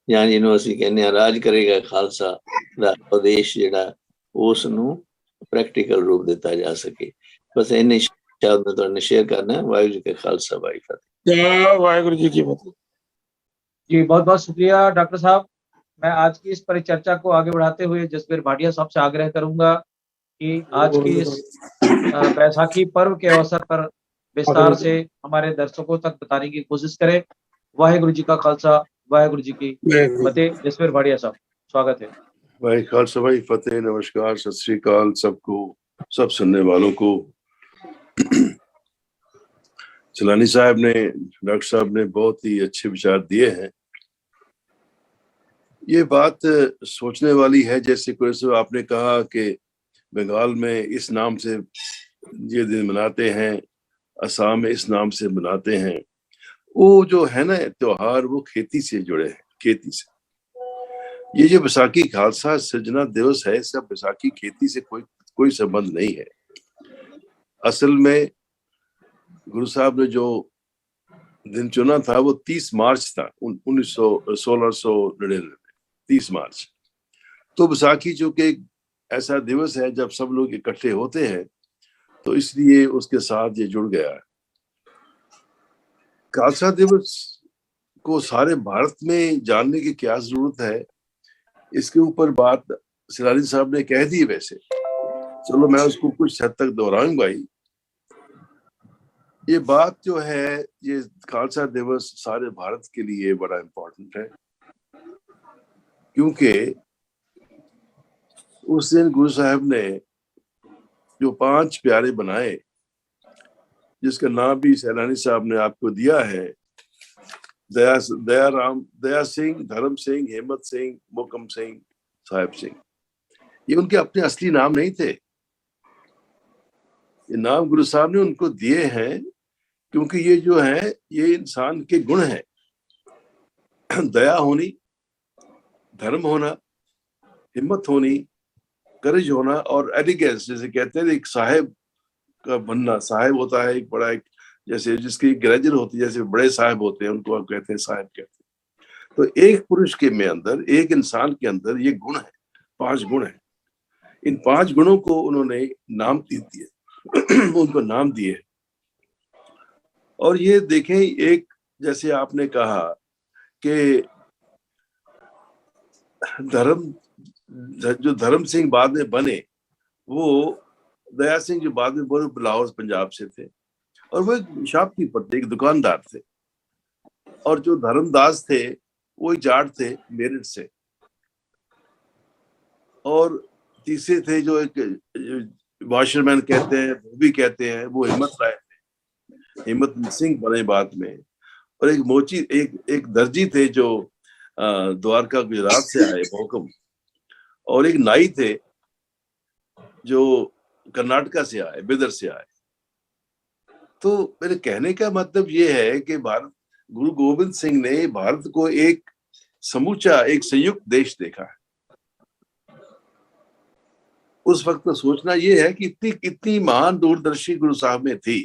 ਜਾਂ ਜਿਹਨੂੰ ਅਸੀਂ ਕਹਿੰਦੇ ਹਾਂ ਰਾਜ ਕਰੇਗਾ ਖਾਲਸਾ ਦਾ ਉਪਦੇਸ਼ ਜਿਹੜਾ, ਉਸ ਨੂੰ ਪ੍ਰੈਕਟੀਕਲ ਰੂਪ ਦਿੱਤਾ ਜਾ ਸਕੇ। ਬਸ ਇੰਨੇ ਸ਼ਬਦ ਮੈਂ ਤੁਹਾਡੇ ਨਾਲ ਸ਼ੇਅਰ करना है। वाहिगुरु जी का खालसा वाहिगुरु फतेह। वाहिगुरु जी की फतेह। जी बहुत बहुत शुक्रिया डॉक्टर साहब। मैं आज की इस परिचर्चा को आगे बढ़ाते हुए जसबीर भाटिया साहब से आग्रह करूंगा कि आज की इस बैसाखी पर्व के अवसर पर विस्तार से हमारे दर्शकों तक बताने की कोशिश करें। वाहिगुरु जी का खालसा, वाहिगुरु जी की फतेह। जसबीर भाटिया साहब, स्वागत है। भाई खालसा भाई फतेह। नमस्कार, सत श्री अकाल सबको। सब सुनने वालों को, चलानी साहब ने, डॉक्टर साहब ने बहुत ही अच्छे विचार दिए हैं। ये बात सोचने वाली है, जैसे कोई आपने कहा कि बंगाल में इस नाम से ये दिन मनाते हैं, असम में इस नाम से मनाते हैं। वो जो है ना त्योहार, वो खेती से जुड़े हैं, खेती से। ये जो बैसाखी खालसा सृजना दिवस है, इसका बैसाखी खेती से कोई संबंध नहीं है। असल में गुरु साहब ने जो दिन चुना था वो 30 मार्च था, 1699 में 30 मार्च। तो बैसाखी चूंकि एक ऐसा दिवस है जब सब लोग इकट्ठे होते हैं, तो इसलिए उसके साथ ये जुड़ गया है। खालसा दिवस को सारे भारत में जानने की क्या जरूरत है, इसके ऊपर बात सिरानी साहब ने कह दी। वैसे चलो मैं उसको कुछ हद तक दोहराऊंगा ही। ये बात जो है, ये खालसा दिवस सारे भारत के लिए बड़ा इम्पोर्टेंट है, क्योंकि उस दिन गुरु साहब ने जो 5 प्यारे बनाए, जिसका नाम भी सैलानी साहब ने आपको दिया है, दया सिंह, धर्म सिंह, हिम्मत सिंह, मोहकम सिंह, साहिब सिंह। ये उनके अपने असली नाम नहीं थे, ये नाम गुरु साहब ने उनको दिए हैं क्योंकि ये जो है ये इंसान के गुण है। दया होनी, धर्म होना, हिम्मत होनी, करेज होना और एलिगेंस, जैसे कहते हैं एक साहेब का बनना। साहेब होता है एक बड़ा, एक जैसे जिसकी ग्रेजुएट होती है, जैसे बड़े साहब होते हैं उनको आप कहते हैं साहेब कहते हैं। तो एक पुरुष के में अंदर, एक इंसान के अंदर ये गुण है, 5 गुण है। इन 5 गुणों को उन्होंने नाम दिए, उनको नाम दिए। और ये देखें, एक जैसे आपने कहा कि जो धर्म सिंह बाद में बने, वो दया सिंह जो बाद में बने लाहौर पंजाब से थे, और वो एक शॉपकीपर थे, एक दुकानदार थे। और जो धर्मदास थे वो जाट थे मेरठ से। और तीसरे थे जो एक वाशरमैन कहते हैं, वो भी कहते हैं, वो हिम्मत राय थे, हिम्मत सिंह बने बाद में। और एक मोची, एक दर्जी थे जो द्वारका गुजरात से आए, मोहकम। और एक नाई थे जो कर्नाटका से आए, बिदर से आए। तो मेरे कहने का मतलब ये है कि भारत, गुरु गोविंद सिंह ने भारत को एक समूचा, एक संयुक्त देश देखा है। उस वक्त तो सोचना ये है कि इतनी महान दूरदर्शी गुरु साहब में थी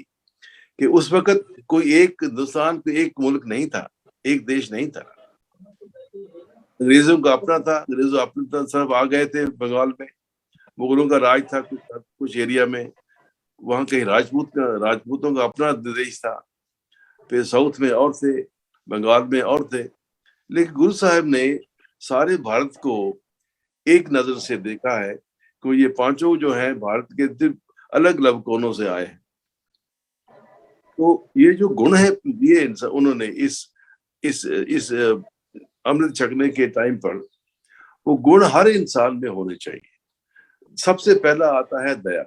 कि उस वक्त कोई एक हिंदुस्तान, कोई एक मुल्क नहीं था, एक देश नहीं था। अंग्रेजों का अपना था, अंग्रेजों अपनी तरफ आ गए थे बंगाल में। मुगलों का राज था कुछ एरिया में, वहां कहीं राजपूतों का अपना देश था। फिर साउथ में और थे, बंगाल में और थे। लेकिन गुरु साहब ने सारे भारत को एक नजर से देखा है कि ये 5 जो है भारत के अलग अलग कोनों से आए हैं। तो ये जो गुण है, ये उन्होंने इस अमृत छकने के टाइम पर, वो गुण हर इंसान में होने चाहिए। सबसे पहला आता है दया।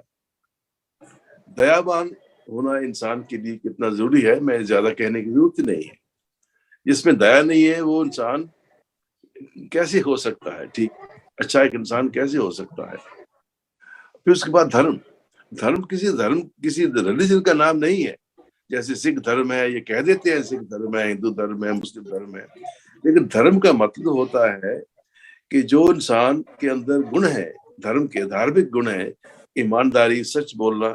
दयावान होना इंसान के लिए कितना जरूरी है, मैं ज्यादा कहने की जरूरत नहीं है। जिसमें दया नहीं है वो इंसान कैसे हो सकता है, ठीक अच्छा एक इंसान कैसे हो सकता है। फिर उसके बाद धर्म। धर्म किसी रिलीजन का नाम नहीं है। जैसे सिख धर्म है, ये कह देते हैं सिख धर्म है, हिंदू धर्म है, मुस्लिम धर्म है। लेकिन धर्म का मतलब होता है कि जो इंसान के अंदर गुण है, धर्म के धार्मिक गुण है, ईमानदारी, सच बोलना,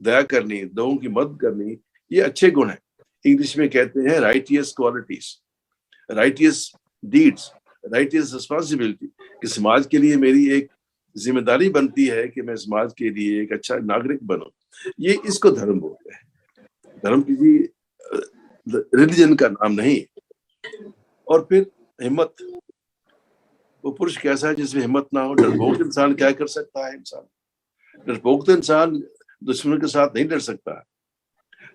दया करनी, लोगों की मदद करनी, ये अच्छे गुण है। इंग्लिश में कहते हैं righteous qualities, righteous deeds, righteous responsibility, कि समाज के लिए मेरी एक जिम्मेदारी बनती है कि मैं समाज के लिए एक अच्छा नागरिक बनूं। ये इसको धर्म बोलते हैं। धर्म किसी रिलीजन का नाम नहीं। और फिर हिम्मत। वो पुरुष कैसा है जिसमें हिम्मत ना हो। डरपोक इंसान क्या कर सकता है? डरपोक तो इंसान दुश्मन के साथ नहीं लड़ सकता।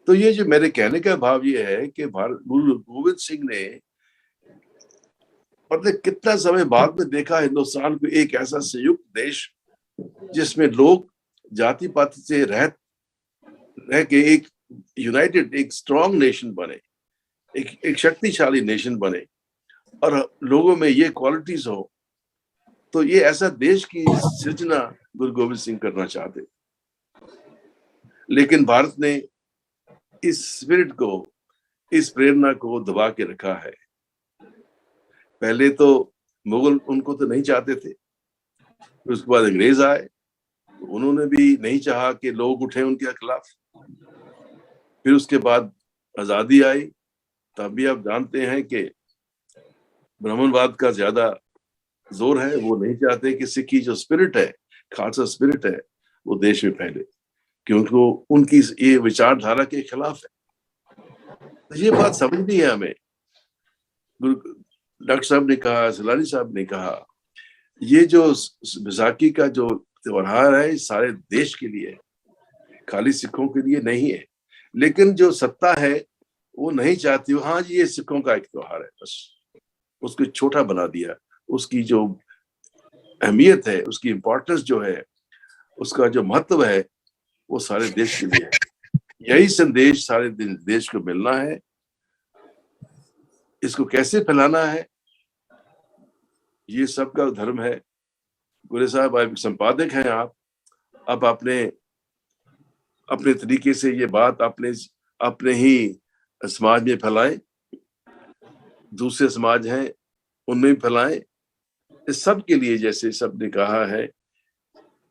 तो ये जो मेरे कहने का भाव ये है कि गुरु गोविंद सिंह ने मतलब कितना समय बाद में देखा हिंदुस्तान को एक ऐसा संयुक्त देश जिसमें लोग जाति पाति से रह के एक यूनाइटेड, एक स्ट्रांग नेशन बने, एक शक्तिशाली नेशन बने और लोगों में ये क्वालिटीज हो, तो ये ऐसा देश की सृजना गुरु गोविंद सिंह करना चाहते। लेकिन भारत ने इस स्पिरिट को, इस प्रेरणा को दबा के रखा है। पहले तो मुगल उनको तो नहीं चाहते थे, उसके बाद अंग्रेज आए, तो उन्होंने भी नहीं चाहा कि लोग उठे उनके खिलाफ। फिर उसके बाद आजादी आई, तब भी आप जानते हैं कि ब्राह्मणवाद का ज्यादा जोर है। वो नहीं चाहते कि सिक्खी जो स्पिरिट है, खालसा स्पिरिट है, वो देश में फैले, क्योंकि वो उनकी ये विचारधारा के खिलाफ है। तो ये बात समझनी है हमें। डॉक्टर साहब ने कहा, सलानी साहब ने कहा, ये जो बैसाखी का जो त्योहार है सारे देश के लिए, खाली सिखों के लिए नहीं है। लेकिन जो सत्ता है वो नहीं चाहती, हाँ जी ये सिखों का एक त्योहार है, बस उसको छोटा बना दिया। उसकी जो अहमियत है, उसकी इम्पोर्टेंस जो है, उसका जो महत्व है, वो सारे देश के लिए है। यही संदेश सारे देश को मिलना है। इसको कैसे फैलाना है, ये सबका धर्म है। गोरे साहब, आप संपादक हैं, आप अपने तरीके से ये बात अपने ही समाज में फैलाएं, दूसरे समाज हैं उनमें भी फैलाएं। इस सब के लिए, जैसे सबने कहा है,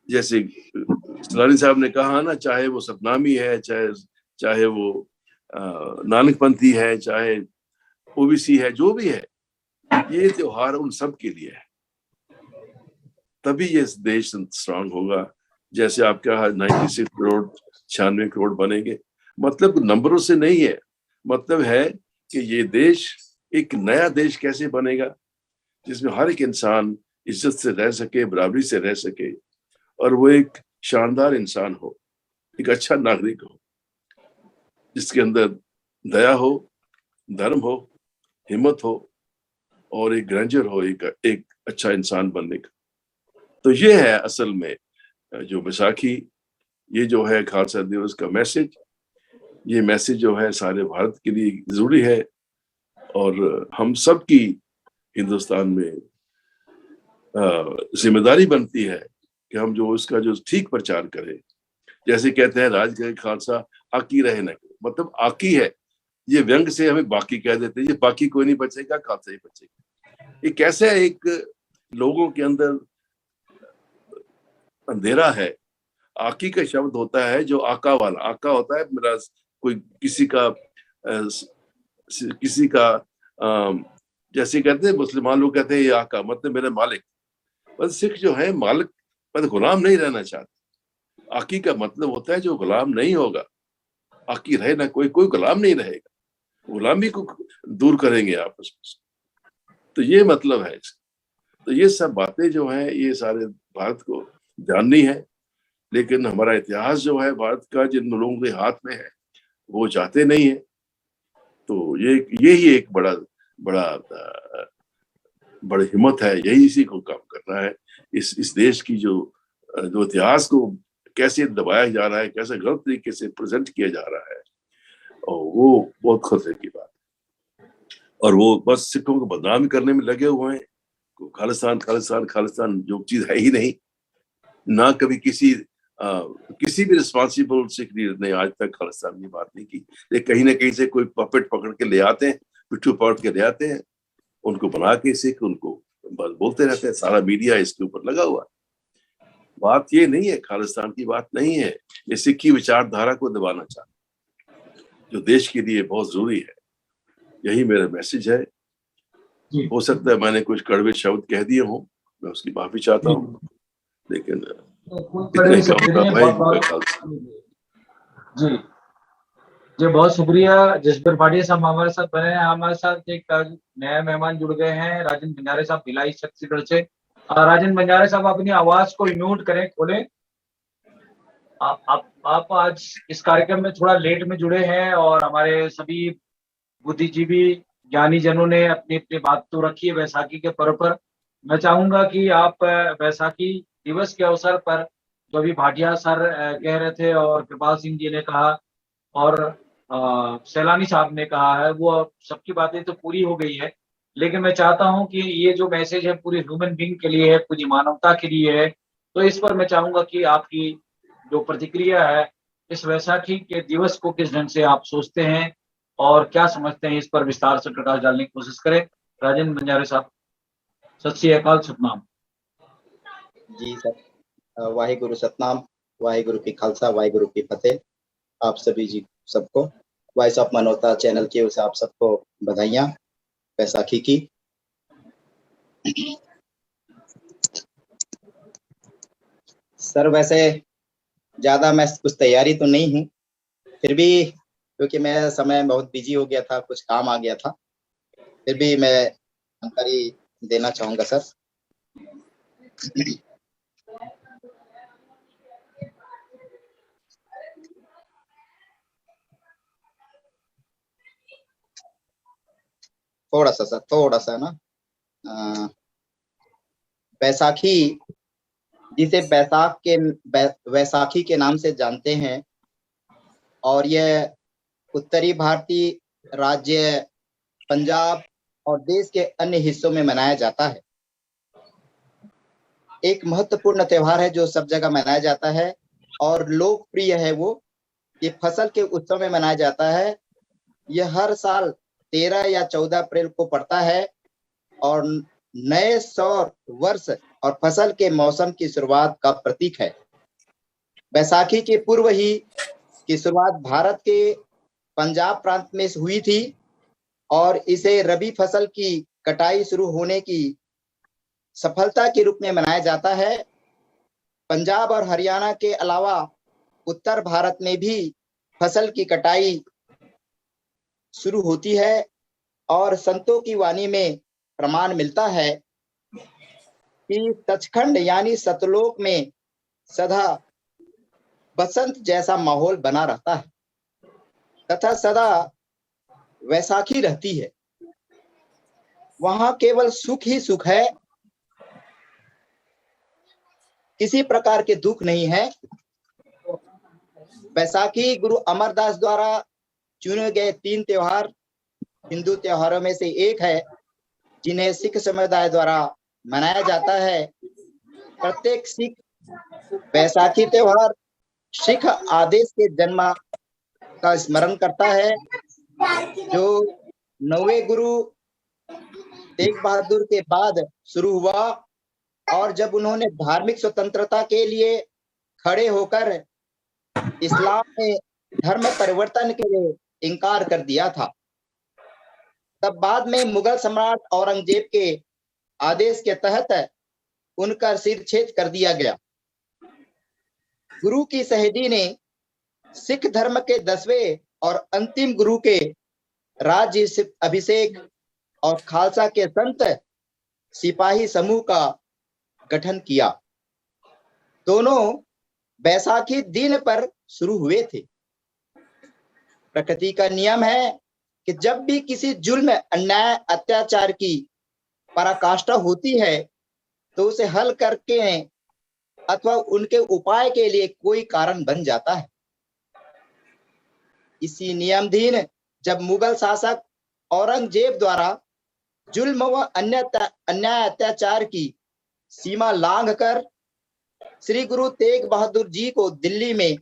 जैसे सलानी साहब ने कहा ना, चाहे वो सतनामी है, चाहे वो नानकपंथी है, चाहे ओबीसी है, जो भी है, ये त्योहार उन सब के लिए है। तभी ये देश स्ट्रांग होगा। जैसे आपका 96 करोड़ 96 करोड़ बनेंगे, मतलब नंबरों से नहीं है, मतलब है कि ये देश एक नया देश कैसे बनेगा, जिसमें हर एक इंसान इज्जत से रह सके, बराबरी से रह सके, और वो एक शानदार इंसान हो, एक अच्छा नागरिक हो, जिसके अंदर दया हो, धर्म हो, हिम्मत हो, और एक ग्रेंजर हो, एक अच्छा इंसान बनने का। तो ये है असल में जो बैसाखी, ये जो है खालसा दिवस का मैसेज, ये मैसेज जो है सारे भारत के लिए जरूरी है। और हम सब की हिंदुस्तान में जिम्मेदारी बनती है कि हम जो इसका जो ठीक प्रचार करें। जैसे कहते हैं, राज करे खालसा आकी रहे न, मतलब आकी है, ये व्यंग से हमें बाकी कह देते हैं, ये बाकी कोई नहीं बचेगा, खालसा ही बचेगा। ये कैसे एक लोगों के अंदर अंधेरा है। आकी का शब्द होता है जो आका वाला, आका होता है मेरा कोई किसी का जैसे कहते हैं मुसलमान लोग कहते हैं ये आका, मतलब मेरे मालिक। पर सिख जो है मालिक, मतलब गुलाम नहीं रहना चाहते। आकी का मतलब होता है जो गुलाम नहीं होगा। आकी रहे ना, कोई गुलाम नहीं रहेगा, गुलामी को दूर करेंगे आपस में। तो ये मतलब है इसका। तो ये सब बातें जो हैं, ये सारे भारत को जाननी है। लेकिन हमारा इतिहास जो है भारत का, जिन लोगों के हाथ में है, वो चाहते नहीं है। तो ये ही एक बड़ी हिम्मत है, यही इसी को काम करना है। इस देश की जो इतिहास को कैसे दबाया जा रहा है, कैसे गलत तरीके से प्रेजेंट किया जा रहा है, और वो बहुत खतरे की बात है। और वो बस सिखों को बदनाम करने में लगे हुए हैं। खालिस्तान खालिस्तान खालिस्तान जो चीज है ही नहीं। ना कभी किसी भी रिस्पॉन्सिबल सिख लीडर ने आज तक खालिस्तान की बात नहीं की। लेकिन कहीं ना कहीं से कोई पपेट पकड़ के ले आते हैं, पिट्ठू पकड़ के ले आते हैं, उनको बना के सिख उनको बस बोलते रहते हैं। सारा मीडिया इसके ऊपर लगा हुआ। बात ये नहीं है, खालिस्तान की बात नहीं है, ये सिखी विचारधारा को दबाना चाहते, जो देश के लिए बहुत जरूरी है। यही मेरा मैसेज है। हो सकता है मैंने कुछ कड़वे शब्द कह दिए हों, मैं उसकी माफी चाहता हूँ, लेकिन जी जी, बहुत शुक्रिया। जसबीर भाटिया साहब हमारे साथ बने हैं। हमारे साथ एक नया मेहमान जुड़ गए हैं, राजन बंजारे साहब, भिलाई छत्तीसगढ़ से। राजन बंजारे साहब, अपनी आवाज को म्यूट करें, खोलें। आप आज इस कार्यक्रम में थोड़ा लेट में जुड़े हैं, और हमारे सभी बुद्धिजीवी ज्ञानी जनों ने अपनी अपनी बात तो रखी है बैसाखी के पर्व पर। मैं चाहूंगा कि आप बैसाखी दिवस के अवसर पर जो अभी भाटिया सर कह रहे थे और कृपाल सिंह जी ने कहा और सैलानी साहब ने कहा है, वो सबकी बातें तो पूरी हो गई है, लेकिन मैं चाहता हूं कि ये जो मैसेज है पूरी ह्यूमन बीइंग के लिए है, पूरी मानवता के लिए है। तो इस पर मैं चाहूंगा कि आपकी जो प्रतिक्रिया है, इस वैसाखी के दिवस को किस ढंग से आप सोचते हैं और क्या समझते हैं, इस पर विस्तार से प्रकाश डालने की कोशिश करें। राजेंद्र बंजारे साहब, सत श्री अकाल, सतनाम। जी सर, वाहिगुरु सतनाम, वाहिगुरु की खालसा, वाहिगुरु की फतेह। आप सभी जी सबको वॉइस ऑफ मानवता चैनल की ओर से आप सबको बधाइयाँ बैसाखी की। सर वैसे ज्यादा मैं कुछ तैयारी तो नहीं हूँ, फिर भी क्योंकि मैं समय बहुत बिजी हो गया था, कुछ काम आ गया था, फिर भी मैं जानकारी देना चाहूंगा सर। थोड़ा सा ना, बैसाखी जिसे वैसाखी के नाम से जानते हैं, और यह उत्तरी भारतीय राज्य पंजाब और देश के अन्य हिस्सों में मनाया जाता है। एक महत्वपूर्ण त्योहार है जो सब जगह मनाया जाता है और लोकप्रिय है। वो ये फसल के उत्सव में मनाया जाता है। यह हर साल 13 या 14 अप्रैल को पड़ता है और नए सौर वर्ष और फसल के मौसम की शुरुआत का प्रतीक है। बैसाखी के पूर्व ही की शुरुआत भारत के पंजाब प्रांत में हुई थी और इसे रबी फसल की कटाई शुरू होने की सफलता के रूप में मनाया जाता है। पंजाब और हरियाणा के अलावा उत्तर भारत में भी फसल की कटाई शुरू होती है और संतों की वाणी में प्रमाण मिलता है कि सचखंड यानी सतलोक में सदा बसंत जैसा माहौल बना रहता है तथा सदा वैसाखी रहती है। वहां केवल सुख ही सुख है, किसी प्रकार के दुख नहीं है। बैसाखी गुरु अमरदास द्वारा चुने गए 3 त्योहार हिंदू त्योहारों में से एक है, जिन्हें सिख समुदाय द्वारा मनाया जाता है। प्रत्येक सिख बैसाखी त्योहार सिख आदेश के जन्म का स्मरण करता है, जो 9वें गुरु तेग बहादुर के बाद शुरू हुआ और जब उन्होंने धार्मिक स्वतंत्रता के लिए खड़े होकर इस्लाम में धर्म परिवर्तन के लिए इनकार कर दिया था। तब बाद में मुगल सम्राट औरंगजेब के आदेश के तहत उनका सिरछेद कर दिया गया। गुरु की शहीदी ने सिख धर्म के 10वें और अंतिम गुरु के राज्य अभिषेक और खालसा के संत सिपाही समूह का गठन किया। दोनों बैसाखी दिन पर शुरू हुए थे। प्रकृति का नियम है कि जब भी किसी जुल्म, अन्याय, अत्याचार की पराकाष्ठा होती है तो उसे हल करके अथवा उनके उपाय के लिए कोई कारण बन जाता है। इसी नियमाधीन जब मुगल शासक औरंगजेब द्वारा जुल्म व अन्याय अत्याचार की सीमा लांघकर श्री गुरु तेग बहादुर जी को दिल्ली में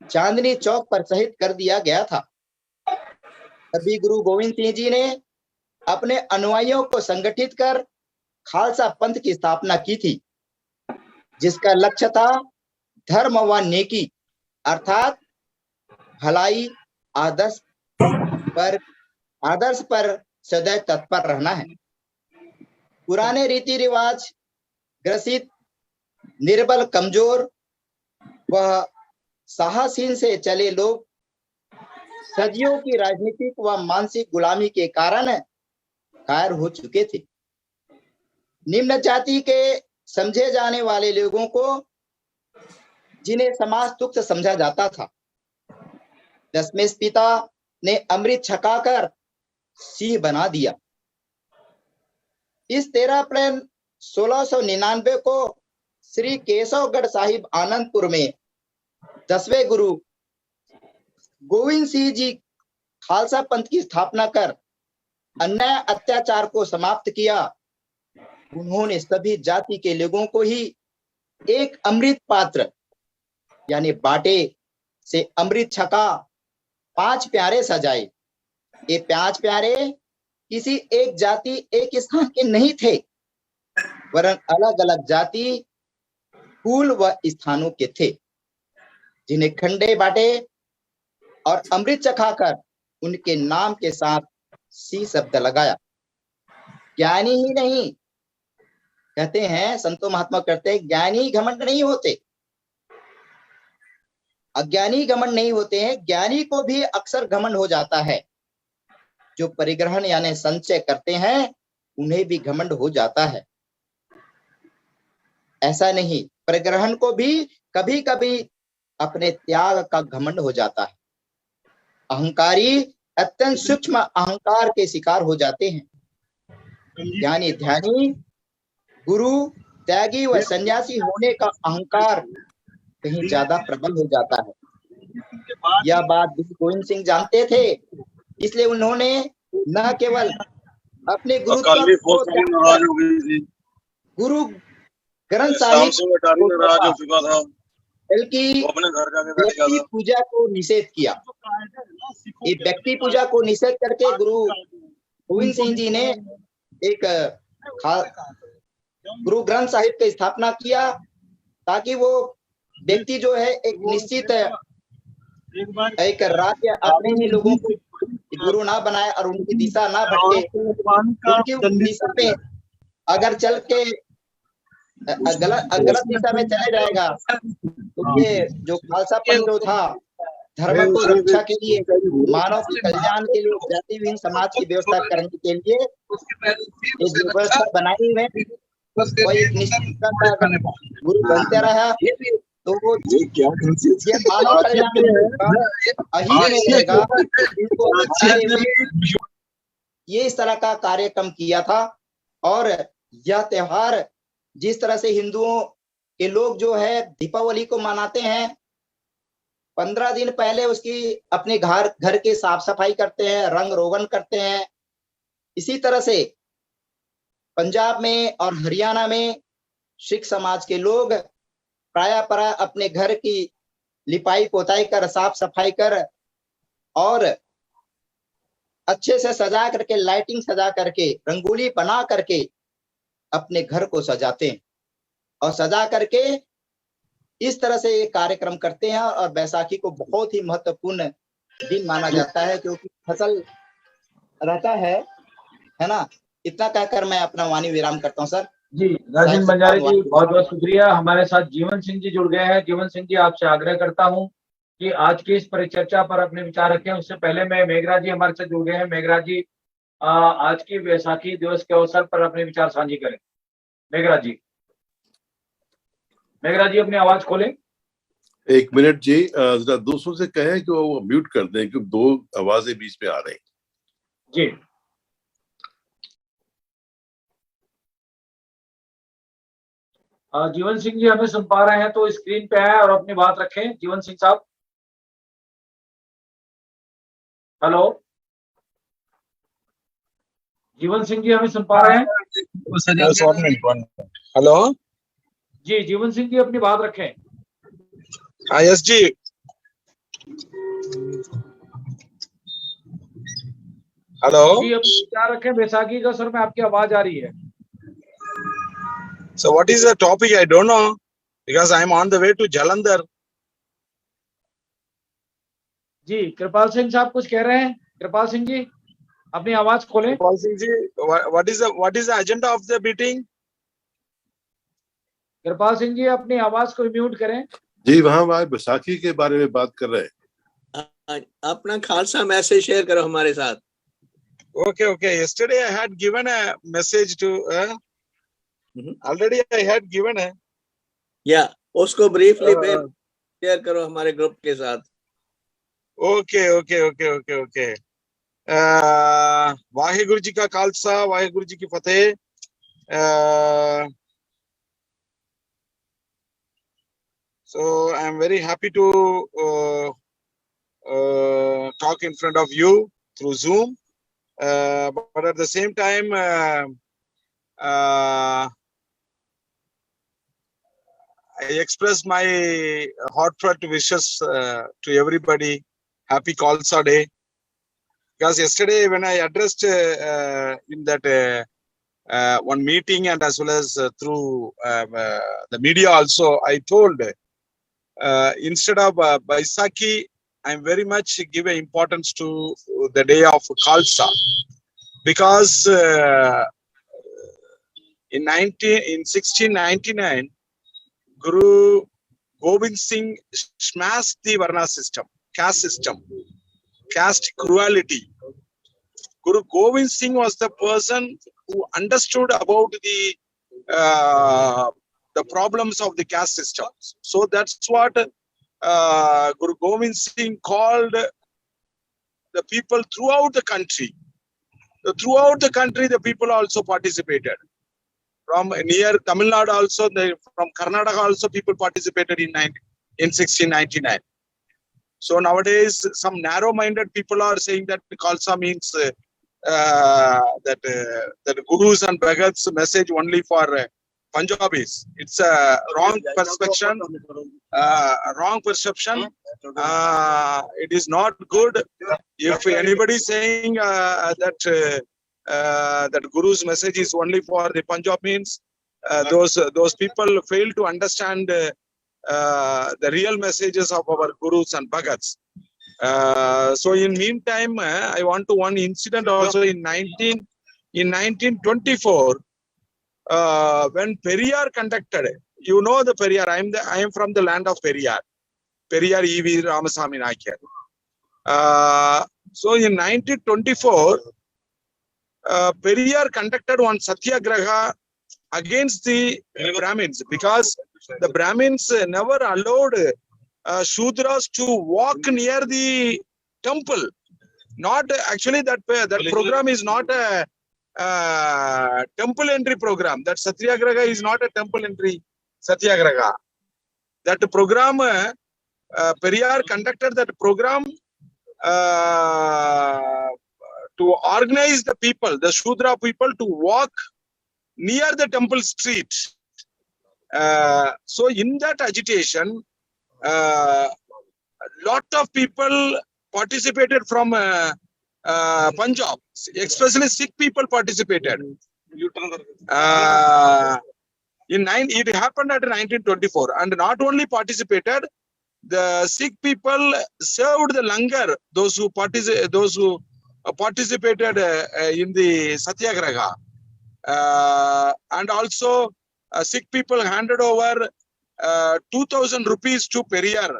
चांदनी चौक पर शहीद कर दिया गया था, तभी गुरु गोविंद सिंह जी ने अपने अनुयायियों को संगठित कर खालसा पंथ की स्थापना की थी, जिसका लक्ष्य था धर्म व नेकी अर्थात भलाई, आदर्श पर सदैव तत्पर रहना है। पुराने रीति रिवाज ग्रसित, निर्बल, कमजोर व साहसहीन से चले लोग सदियों की राजनीतिक व मानसिक गुलामी के कारण कायर हो चुके थे। निम्न जाति के समझे जाने वाले लोगों को, जिन्हें समाज तुच्छ समझा जाता था, दशमेश पिता ने अमृत छकाकर सिंह बना दिया। इस 13 अप्रैल 1699 को श्री केशवगढ़ साहिब आनंदपुर में 10वें गुरु गोविंद सिंह जी खालसा पंथ की स्थापना कर अन्याय अत्याचार को समाप्त किया। उन्होंने सभी जाति के लोगों को ही एक अमृत पात्र यानी बाटे से अमृत छका 5 प्यारे सजाए। ये 5 प्यारे किसी एक जाति एक स्थान के नहीं थे, वरन अलग अलग जाति कुल व स्थानों के थे, जिन्हें खंडे बाटे और अमृत चखाकर उनके नाम के साथ सी शब्द लगाया। ज्ञानी ही नहीं, कहते हैं संतो महात्मा करते हैं, ज्ञानी घमंड नहीं होते, अज्ञानी घमंड नहीं होते हैं। ज्ञानी को भी अक्सर घमंड हो जाता है। जो परिग्रहण यानी संचय करते हैं उन्हें भी घमंड हो जाता है। ऐसा नहीं, परिग्रहण को भी कभी कभी अपने त्याग का घमंड हो जाता है। अहंकारी अत्यंत सूक्ष्म अहंकार के शिकार हो जाते हैं। ज्ञानी ध्यानी गुरु त्यागी व सन्यासी होने का अहंकार कहीं ज्यादा प्रबल हो जाता है। यह बात गुरु गोविंद सिंह जानते थे, इसलिए उन्होंने न केवल अपने गुरु ग्रंथ साहिब बल्कि व्यक्ति पूजा को निषेध किया। ये व्यक्ति पूजा को निषेध करके गुरु गोविंद सिंह जी ने एक गुरु ग्रंथ साहिब की स्थापना किया, ताकि वो व्यक्ति जो है एक निश्चित एक राज्य अपने ही लोगों को गुरु ना बनाए और उनकी दिशा ना भटके। उनकी दिशा में अगर चल के गलत दिशा में चला जाएगा तो ये जो खालसा पंथ जो था, धर्म को रक्षा के लिए, मानव के कल्याण के लिए, जाति विहीन समाज की व्यवस्था करने के लिए एक व्यवस्था बनाई है। कोई एक निश्चित गुरु बनते रहा तो वो ये मानव कल्याण रहेगा। ये इस तरह का कार्यक्रम किया था। और यह त्योहार जिस तरह से हिंदुओं के लोग जो है दीपावली को मनाते हैं, 15 दिन पहले उसकी अपने घर की साफ सफाई करते हैं, रंग रोगन करते हैं। इसी तरह से पंजाब में और हरियाणा में सिख समाज के लोग प्राय अपने घर की लिपाई पोताई कर, साफ सफाई कर और अच्छे से सजा करके, लाइटिंग सजा करके, रंगोली बना करके अपने घर को सजाते हैं और सजा करके इस तरह से ये कार्यक्रम करते हैं। और बैसाखी को बहुत ही महत्वपूर्ण दिन माना जाता है, क्योंकि फसल रहता है ना। इतना कहकर मैं अपना वाणी विराम करता हूँ सर। जी, राजेंद्र बंजारे जी बहुत बहुत शुक्रिया। हमारे साथ जीवन सिंह जी जुड़ गए हैं। जीवन सिंह जी, आपसे आग्रह करता हूं कि आज की इस परिचर्चा पर अपने विचार रखें। उससे पहले मैं मेघराज जी हमारे साथ जुड़ गए हैं। मेघराज जी आज की बैसाखी दिवस के अवसर पर अपने विचार साझी करें। मेघराज जी अपनी आवाज खोलें। 1 मिनट जी, जरा दूसरों से कहें कि वो म्यूट कर दें, क्योंकि 2 आवाजें बीच में आ रही जी। जीवन सिंह जी हमें सुन पा रहे हैं तो स्क्रीन पे आए और अपनी बात रखें। जीवन सिंह साहब, हेलो। जीवन सिंह जी हमें सुन पा रहे हैं? हेलो जी, जीवन सिंह जी अपनी बात रखें। यस जी। हेलो जी, अपनी विचार रखें। बैसाखी का सर में आपकी आवाज आ रही है। So what is the topic? I don't know, because I am on the way to Jalandhar. जी, कृपाल सिंह साहब कुछ कह रहे हैं। कृपाल सिंह जी अपनी आवाज खोलें। Paul Singh ji, what is the agenda of the meeting? कृपाल सिंह जी अपनी आवाज को म्यूट करें। जी, वहां बैसाखी के बारे में बात कर रहे हैं। अपना खालसा मैसेज शेयर करो हमारे साथ। Okay. Yesterday I had given a message to. Already I had given a. या उसको ब्रीफली शेयर करो हमारे ग्रुप के साथ। Okay. वाहेगुरु जी का खालसा, वाहेगुरु जी की फतेह। So I'm very happy to talk in front of you through Zoom. But at the same time, I express my heartfelt wishes to everybody. Happy Khalsa Day. Because yesterday when I addressed in that one meeting and as well as through the media also, I told instead of Baisakhi, I'm very much give importance to the day of Khalsa. Because in 1699, Guru Gobind Singh smashed the Varna system, caste system, caste cruelty. Guru Gobind Singh was the person who understood about the problems of the caste system. So that's what Guru Gobind Singh called the people throughout the country. Throughout the country, the people also participated. From near Tamil Nadu also, from Karnataka also, people participated in 1699. So nowadays, some narrow-minded people are saying that Khalsa means that Gurus and Bhagats message only for Punjabis. It's a wrong perception. Wrong perception. It is not good. If anybody saying that Guru's message is only for the Punjab means those people fail to understand the real messages of our Gurus and Bhagats. So in meantime, I want to one incident also in 1924 when Periyar conducted. You know the Periyar. I am from the land of Periyar. Periyar E.V. Ramasamy Naikar. So in 1924. Periyar conducted one satyagraha against the Brahmins because the Brahmins never allowed Shudras to walk near the temple. Not actually that program is not a temple entry program. That satyagraha is not a temple entry satyagraha. That program, Periyar conducted that program to organize the people, the Shudra people, to walk near the temple street. So in that agitation, a lot of people participated from Punjab, especially Sikh people participated. It happened at 1924, and not only participated, the Sikh people served the langar, those who participated in the satyagraha, and also Sikh people handed over 2,000 rupees to Periyar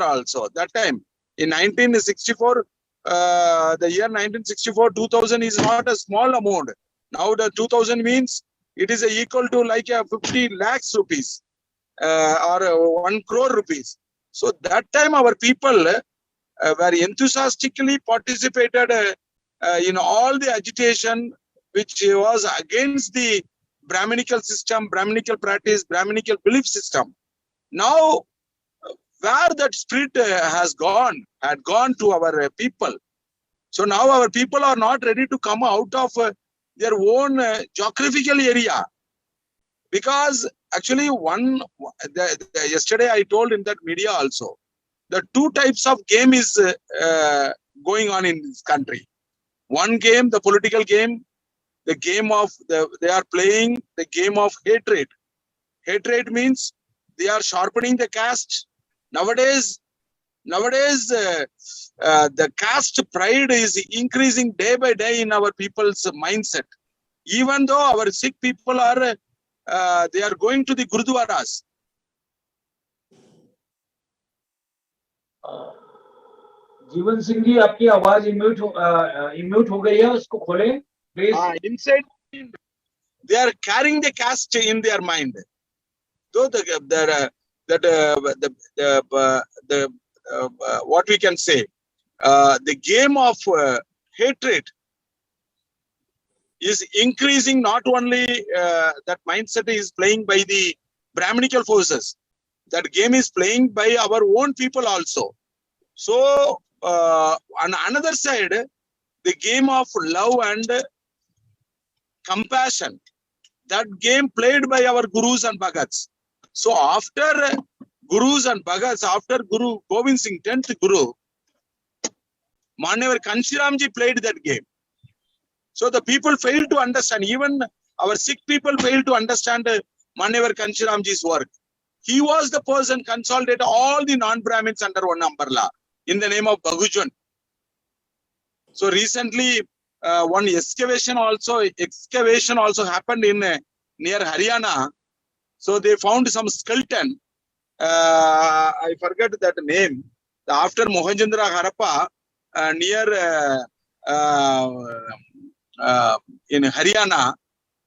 also. That time in 1964, the year 1964, 2,000 is not a small amount. Now the 2,000 means it is equal to like 50 lakhs rupees or 1 crore rupees. So that time our people were enthusiastically participated in all the agitation which was against the Brahminical system, Brahminical practice, Brahminical belief system. Now, where that spirit had gone to our people. So now our people are not ready to come out of their own geographical area. Because actually yesterday I told in that media also, the two types of game is going on in this country. One game, the political game, the game of they are playing the game of hatred. Hatred means they are sharpening the caste. Nowadays, the caste pride is increasing day by day in our people's mindset. Even though our Sikh people are, they are going to the Gurudwaras. Jeevan Singh ji, आपकी आवाज इम्यूट हो गई है, उसको खोलें please. Inside, they are carrying the caste in their mind. So what we can say, the game of hatred is increasing. Not only that mindset is playing by the Brahminical forces, That game is playing by our own people also. So on another side, the game of love and compassion, that game played by our gurus and bhagats. So after gurus and bhagats, after Guru Gobind Singh, 10th Guru, Manavar Kanshiramji played that game. So the people failed to understand, even our Sikh people failed to understand Manavar Kanshiramji's work. He was the person consolidated all the non-Brahmins under one umbrella in the name of Bahujan. So recently, one excavation also happened in near Haryana. So they found some skeleton. I forget that name. After Mohenjo-daro Harappa, near in Haryana,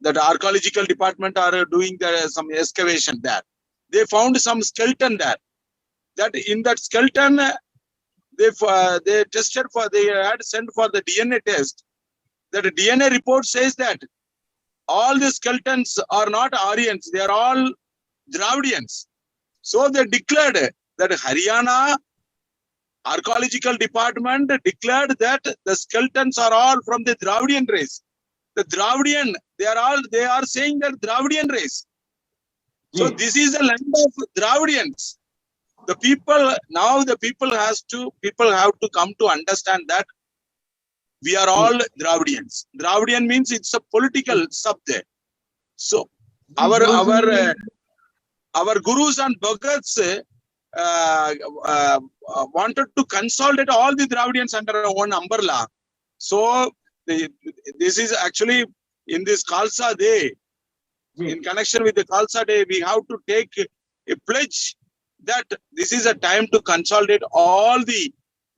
that archaeological department are doing some excavation there. They found some skeleton there. That in that skeleton, they tested for, they had sent for the DNA test. That DNA report says that all the skeletons are not Aryans, they are all Dravidians. So they declared that Haryana archaeological department declared that the skeletons are all from the Dravidian race. The Dravidian, they are saying that Dravidian race. So this is the land of Dravidians. The people, now the people have to come to understand that we are all Dravidians. Dravidian means it's a political subject. So our gurus and bhagats wanted to consolidate all the Dravidians under one umbrella. So this is actually in this Khalsa Day, in connection with the Khalsa Day, we have to take a pledge that this is a time to consolidate all the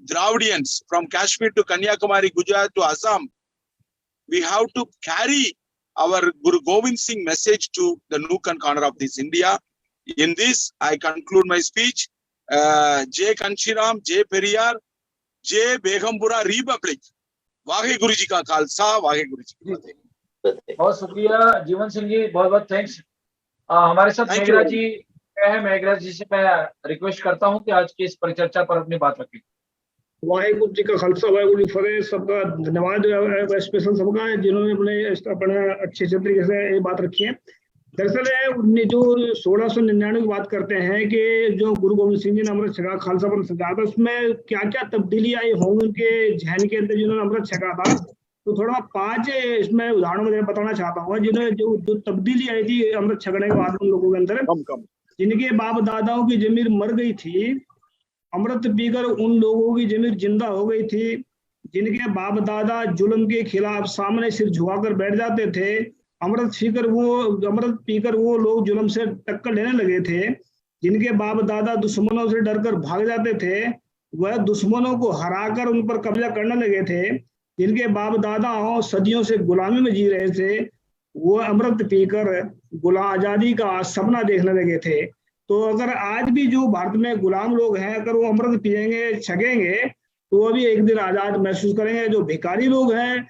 Dravidians from Kashmir to Kanyakumari, Gujarat to Assam. We have to carry our Guru Gobind Singh message to the nook and corner of this India. In this, I conclude my speech. Jai Kanshiram, Jai Periyar, Jai Beghampura Republic. Vahe Guru Ji ka Khalsa, Vahe Guru Ji ki Fateh. बहुत शुक्रिया जीवन सिंह जी, बहुत बहुत thanks. हमारे साथ मेघराज जी है। मेघराज जी से मैं request करता हूं कि आज की इस परिचर्चा पर अपनी बात रखें। वाहेगुरु जी का खालसा, वाहेगुरु जी फतेह। सबका धन्यवाद स्पेशल सबका जिन्होंने अपने अच्छे तरीके से ये बात रखी है। दरअसल जो 1699 की बात करते हैं कि जो गुरु गोविंद सिंह जी ने अमृत छका, खालसा पंथ छका था, उसमें क्या क्या तब्दीली आई होंगी उनके जहन के अंदर जिन्होंने अमृत छका था। तो थोड़ा 5 इसमें उदाहरणों में बताना चाहता हूँ जिन्होंने जो तब्दीली आई थी अमृत छकने के बाद उन लोगों के अंदर, जिनके बाप दादाओं की जमीर मर गई थी, अमृत पीकर उन लोगों की जमीर जिंदा हो गई थी। जिनके बाप दादा जुल्म के खिलाफ सामने सिर झुकाकर बैठ जाते थे, अमृत पीकर वो लोग जुल्म से टक्कर लेने लगे थे। जिनके बाप दादा दुश्मनों से डरकर भाग जाते थे, वह दुश्मनों को हराकर उन पर कब्जा करने लगे थे। जिनके बाप दादा सदियों से गुलामी में जी रहे थे, वो अमृत पीकर आजादी का सपना देखने लगे थे। तो अगर आज भी जो भारत में गुलाम लोग हैं, अगर वो अमृत पिएंगे, छकेंगे, तो वो भी एक दिन आजाद महसूस करेंगे। जो भिखारी लोग हैं,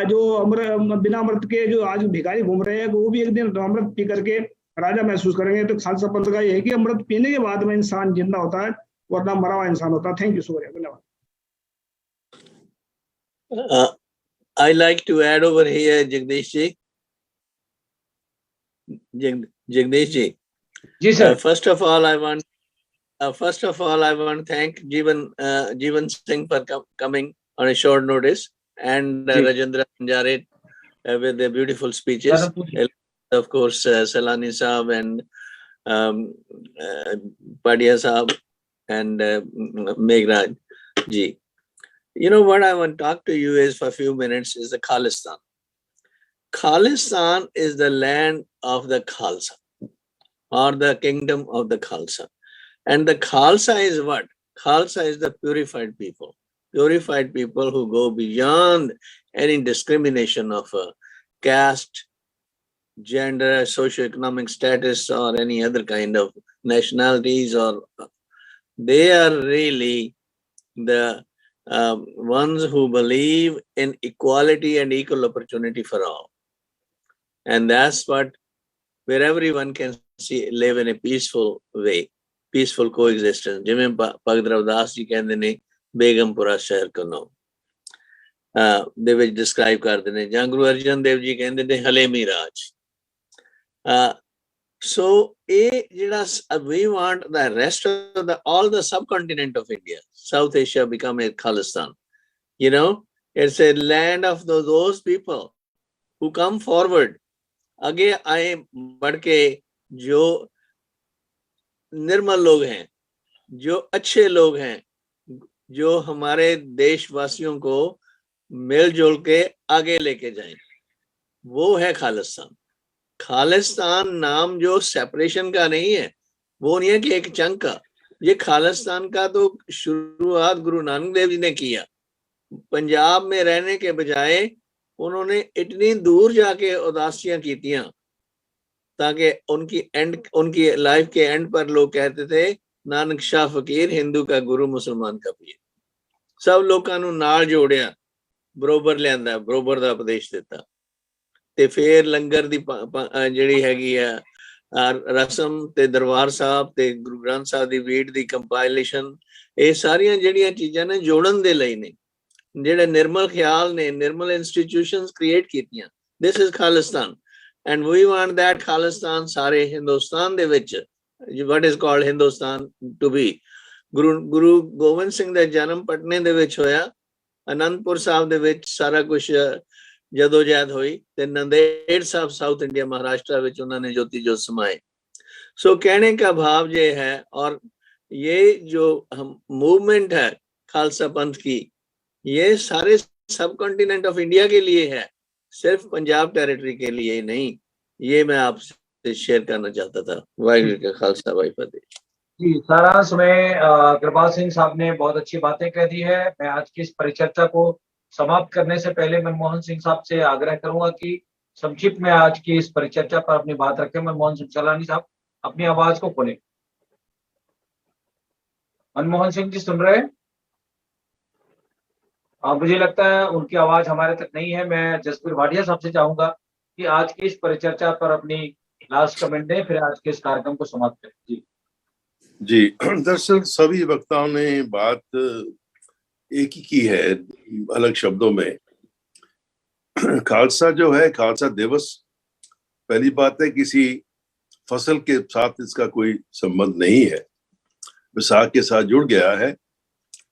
जो बिना अमृत के जो आज भिखारी घूम रहे हैं, वो भी एक दिन अमृत पी करके राजा महसूस करेंगे। तो खालसा पंथ का ये है कि अमृत पीने के बाद में इंसान जिंदा होता है, वरना मरा हुआ इंसान होता है। थैंक यू, शुक्रिया, धन्यवाद। I like to add over here, Jagdish ji. Jagdish ji. Ji sir. First of all, I want to thank Jeevan Singh for coming on a short notice, and Rajendra Banjare with their beautiful speeches. Of course, Salani Saab and Padia Saab and Meghraj ji. You know what I want to talk to you is for a few minutes is the Khalistan. Khalistan is the land of the Khalsa, or the kingdom of the Khalsa. And the Khalsa is what? Khalsa is the purified people who go beyond any discrimination of caste, gender, socioeconomic status, or any other kind of nationalities, or they are really the ones who believe in equality and equal opportunity for all. And that's what, where everyone can live in a peaceful way. Peaceful coexistence, ਜਿਵੇਂ ਭਗਤ ਰਵਿਦਾਸ ਜੀ ਕਹਿੰਦੇ ਨੇ ਬੇਗਮਪੁਰਾ ਸ਼ਹਿਰ ਕਨੋ ਦੇ ਵਿੱਚ describe ਕਰਦੇ ਨੇ, ਜਾਂ ਗੁਰੂ ਅਰਜਨ ਦੇਵ ਜੀ ਕਹਿੰਦੇ ਨੇ ਹਲੇਮੀ ਰਾਜ। ਸੋ ਇਹ ਜਿਹੜਾ we want the rest of the all the subcontinent of India, South Asia become a Khalistan, you know, it's a land of those people who come forward, आगे आए बढ़ के, जो निर्मल लोग हैं, जो अच्छे लोग हैं, जो हमारे देशवासियों को मिलजुल के आगे लेके जाएं, वो है खालिस्तान। खालिस्तान नाम जो सेपरेशन का नहीं है, वो नहीं है कि एक चंक का, ये खालिस्तान का तो शुरुआत गुरु नानक देव जी ने किया। पंजाब में रहने के बजाय उन्होंने इतनी दूर जाके उदासियां कीतियां ताकि उनकी लाइफ के एंड पर लोग कहते थे नानक शाह फकीर हिंदू का गुरु मुसलमान का पीर। सब लोगों को नाल जोड़िया, बरोबर लियांदा, बरोबर दा उपदेश दिता, ते फिर लंगर दी जिहड़ी हैगी आ रसम ते दरबार साहब ते गुरु ग्रंथ साहब दी वीट दी कंपाइलेशन, ये सारियां जिहड़ियां चीज़ां ने जोड़न दे लई ने, ਜਿਹੜੇ निर्मल ख्याल ने निर्मल इंस्टीट्यूशंस क्रिएट कीतियां। This is Khalistan and we want that Khalistan सारे हिंदुस्तान दे विच, what is called Hindustan to be. Guru Gobind Singh दा जन्म पटने दे विच होया, आनंदपुर साहब दे विच सारा कुछ जदोजहद हुई, ते नंदेड़ साहब साउथ इंडिया महाराष्ट्र विच उन्होंने ज्योति जोत समाए। सो कहने का भाव ये है, और ये जो मूवमेंट है खालसा पंथ की, ये सारे सब कॉन्टिनेंट ऑफ इंडिया के लिए है, सिर्फ पंजाब टेरिटरी के लिए नहीं। ये मैं आपसे शेयर करना चाहता था। वाहिगुरू का खालसा वाहिगुरू की फतेह। जी, सारांश में कृपाल सिंह साहब ने बहुत अच्छी बातें कह दी है। मैं आज की इस परिचर्चा को समाप्त करने से पहले मनमोहन सिंह साहब से आग्रह करूंगा कि संक्षिप्त में आज की इस परिचर्चा पर अपनी बात रखें। मनमोहन सिंह सैलानी साहब, अपनी आवाज को खोलें। मनमोहन सिंह जी सुन रहे हैं? मुझे लगता है उनकी आवाज हमारे तक नहीं है। मैं जसबीर भाटिया साहब से चाहूंगा कि आज की इस परिचर्चा पर अपनी लास्ट कमेंट दें, फिर आज के इस कार्यक्रम को समाप्त करें। जी जी, दरअसल सभी वक्ताओं ने बात एक ही की है अलग शब्दों में। खालसा जो है, खालसा दिवस, पहली बात है किसी फसल के साथ इसका कोई संबंध नहीं है, विसाख के साथ जुड़ गया है,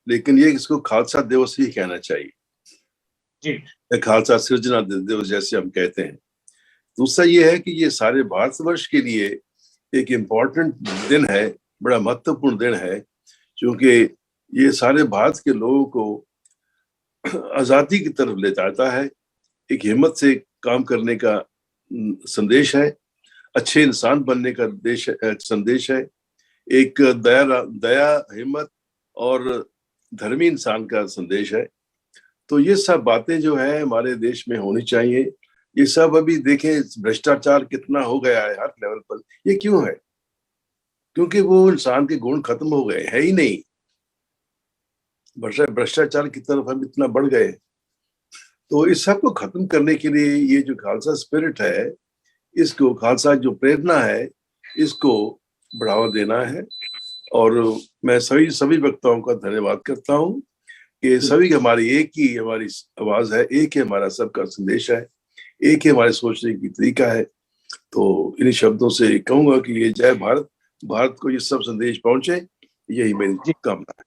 लेकिन ये इसको खालसा दिवस ही कहना चाहिए जी, खालसा सृजना दिवस जैसे हम कहते हैं। दूसरा ये है कि ये सारे भारतवर्ष के लिए एक इम्पोर्टेंट दिन है, बड़ा महत्वपूर्ण दिन है, क्योंकि ये सारे भारत के लोगों को आज़ादी की तरफ ले जाता है, एक हिम्मत से काम करने का संदेश है, अच्छे इंसान बनने का संदेश है, एक दया हिम्मत और धर्मी इंसान का संदेश है। तो ये सब बातें जो है हमारे देश में होनी चाहिए। ये सब अभी देखें भ्रष्टाचार कितना हो गया है हर लेवल पर। ये क्यों है? क्योंकि वो इंसान के गुण खत्म हो गए, है ही नहीं। भ्रष्टाचार की तरफ हम इतना बढ़ गए। तो इस सब को खत्म करने के लिए ये जो खालसा स्पिरिट है, इसको खालसा जो प्रेरणा है, इसको बढ़ावा देना है। और मैं सभी वक्ताओं का धन्यवाद करता हूँ कि सभी हमारी एक ही हमारी आवाज है, एक ही हमारा सबका संदेश है, एक ही हमारे सोचने की तरीका है। तो इन शब्दों से कहूंगा कि ये जय भारत, भारत को ये सब संदेश पहुंचे, यही मेरी कामना है।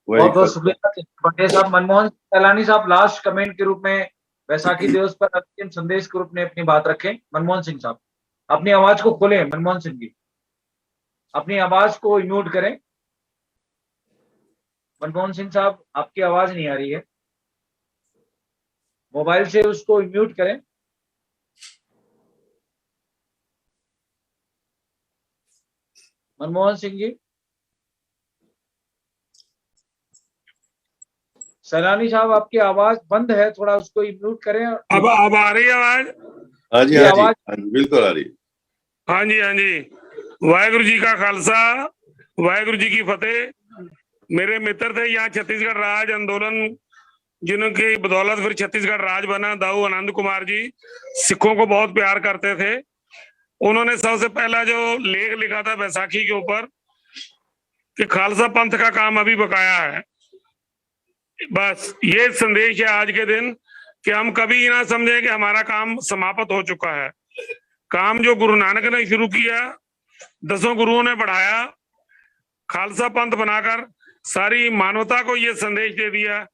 बहुत बहुत शुक्रिया साहब। मनमोहन सैलानी साहब, लास्ट कमेंट के रूप में वैसाखी दिवस पर अंतिम संदेश के रूप में अपनी बात रखें। मनमोहन सिंह साहब, अपनी आवाज को खोलें। मनमोहन सिंह जी, अपनी आवाज को म्यूट करें। मनमोहन सिंह साहब, आपकी आवाज नहीं आ रही है, मोबाइल से उसको म्यूट करें। मनमोहन सिंह जी, सैलानी साहब, आपकी आवाज बंद है, थोड़ा उसको म्यूट करें। अब आ रही है आवाज? हाँ जी, हाँ जी, बिल्कुल आ रही है। हाँ जी, हाँ जी। वाहिगुरु जी का खालसा, वाहिगुरु जी की फतेह। मेरे मित्र थे यहाँ छत्तीसगढ़ राज आंदोलन, जिनकी बदौलत फिर छत्तीसगढ़ राज बना, दाऊ आनंद कुमार जी सिखों को बहुत प्यार करते थे। उन्होंने सबसे पहला जो लेख लिखा था बैसाखी के ऊपर, कि खालसा पंथ का काम अभी बकाया है। बस ये संदेश है आज के दिन कि हम कभी ना समझें कि हमारा काम समाप्त हो चुका है। काम जो गुरु नानक ने शुरू किया, 10 गुरुओं ने बढ़ाया, खालसा पंथ बनाकर सारी मानवता को ये संदेश दे दिया।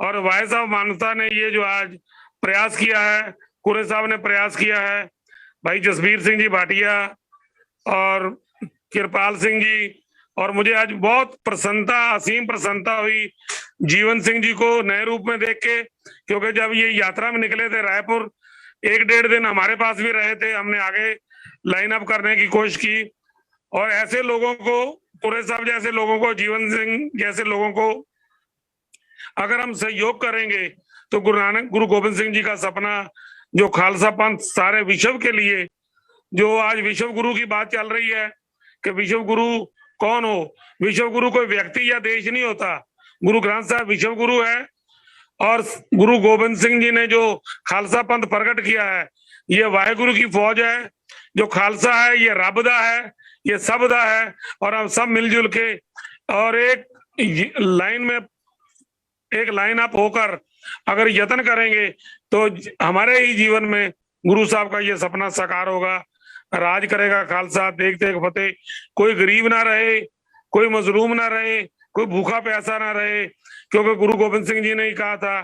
और वॉइस ऑफ मानवता ने ये जो आज प्रयास किया है, कुरे साहब ने प्रयास किया है, भाई जसबीर सिंह जी भाटिया और कृपाल सिंह जी, और मुझे आज बहुत प्रसन्नता, असीम प्रसन्नता हुई जीवन सिंह जी को नए रूप में देख के, क्योंकि जब ये यात्रा में निकले थे रायपुर, 1-1.5 दिन हमारे पास भी रहे थे, हमने आगे लाइन अप करने की कोशिश की। और ऐसे लोगों को, कुरे साहब जैसे लोगों को, जीवन सिंह जैसे लोगों को अगर हम सहयोग करेंगे तो गुरु गोविंद सिंह जी का सपना, जो खालसा पंथ सारे विश्व के लिए, जो आज विश्व गुरु की बात चल रही है कि विश्व गुरु कौन हो, विश्व गुरु कोई व्यक्ति या देश नहीं होता, गुरु ग्रंथ साहब विश्व गुरु है। और गुरु गोविंद सिंह जी ने जो खालसा पंथ प्रकट किया है, ये वाहेगुरु की फौज है। जो खालसा है ये रब दा है, ये सब दा है, और हम सब मिलजुल के और एक लाइन में, एक लाइन अप होकर अगर यत्न करेंगे तो हमारे ही जीवन में गुरु साहब का ये सपना साकार होगा। राज करेगा खालसा, देख देख फतेह, कोई गरीब ना रहे, कोई मजलूम ना रहे, कोई भूखा प्यासा ना रहे, क्योंकि गुरु गोविंद सिंह जी ने ही कहा था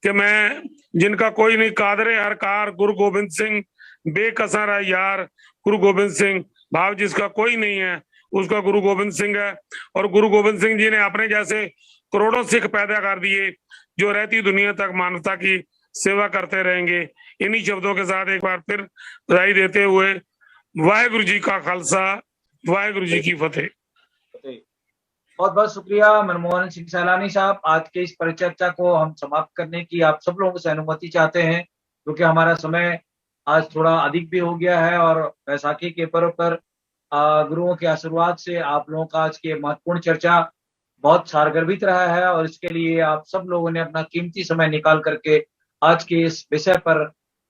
कि मैं जिनका कोई नहीं कादरे हर कार, गुरु गोविंद सिंह बेकसर है यार, गुरु गोविंद सिंह भाव जिसका कोई नहीं है उसका गुरु गोविंद सिंह है। और गुरु गोविंद सिंह जी ने अपने जैसे करोड़ों सिख पैदा कर दिए जो रहती दुनिया तक मानवता की सेवा करते रहेंगे। इन्हीं शब्दों के साथ एक बार फिर बधाई देते हुए वाहेगुरु जी का खालसा, वाहेगुरु जी की फतेह। बहुत बहुत शुक्रिया मनमोहन सिंह सैलानी साहब। आज के इस परिचर्चा को हम समाप्त करने की आप सब लोगों से अनुमति चाहते हैं, क्योंकि हमारा समय आज थोड़ा अधिक भी हो गया है और बैसाखी के पर्व पर गुरुओं के आशीर्वाद से आप लोगों का आज की महत्वपूर्ण चर्चा बहुत सारगर्भित रहा है, और इसके लिए आप सब लोगों ने अपना कीमती समय निकाल करके आज के इस विषय पर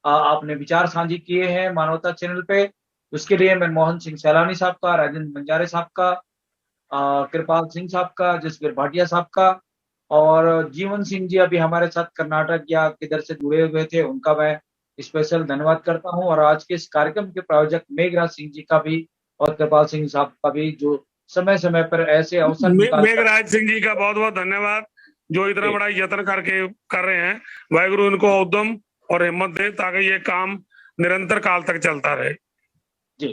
आपने विचार साझी किए हैं मानवता चैनल पे। उसके लिए मनमोहन सिंह सैलानी साहब का, राजेंद्र बंजारे साहब का, कृपाल सिंह साहब का, जसबीर भाटिया साहब का, और जीवन सिंह जी अभी हमारे साथ कर्नाटक या किधर से जुड़े हुए थे, उनका मैं स्पेशल धन्यवाद करता हूं। और आज के इस कार्यक्रम के प्रायोजक मेघराज सिंह जी का भी और कृपाल सिंह साहब का भी, जो समय समय पर ऐसे अवसर मेघराज सिंह जी का बहुत बहुत धन्यवाद, जो इतना बड़ा यत्न करके कर रहे हैं। वाहेगुरु उनको उद्यम और हिम्मत दे ताकि ये काम निरंतर काल तक चलता रहे। जी,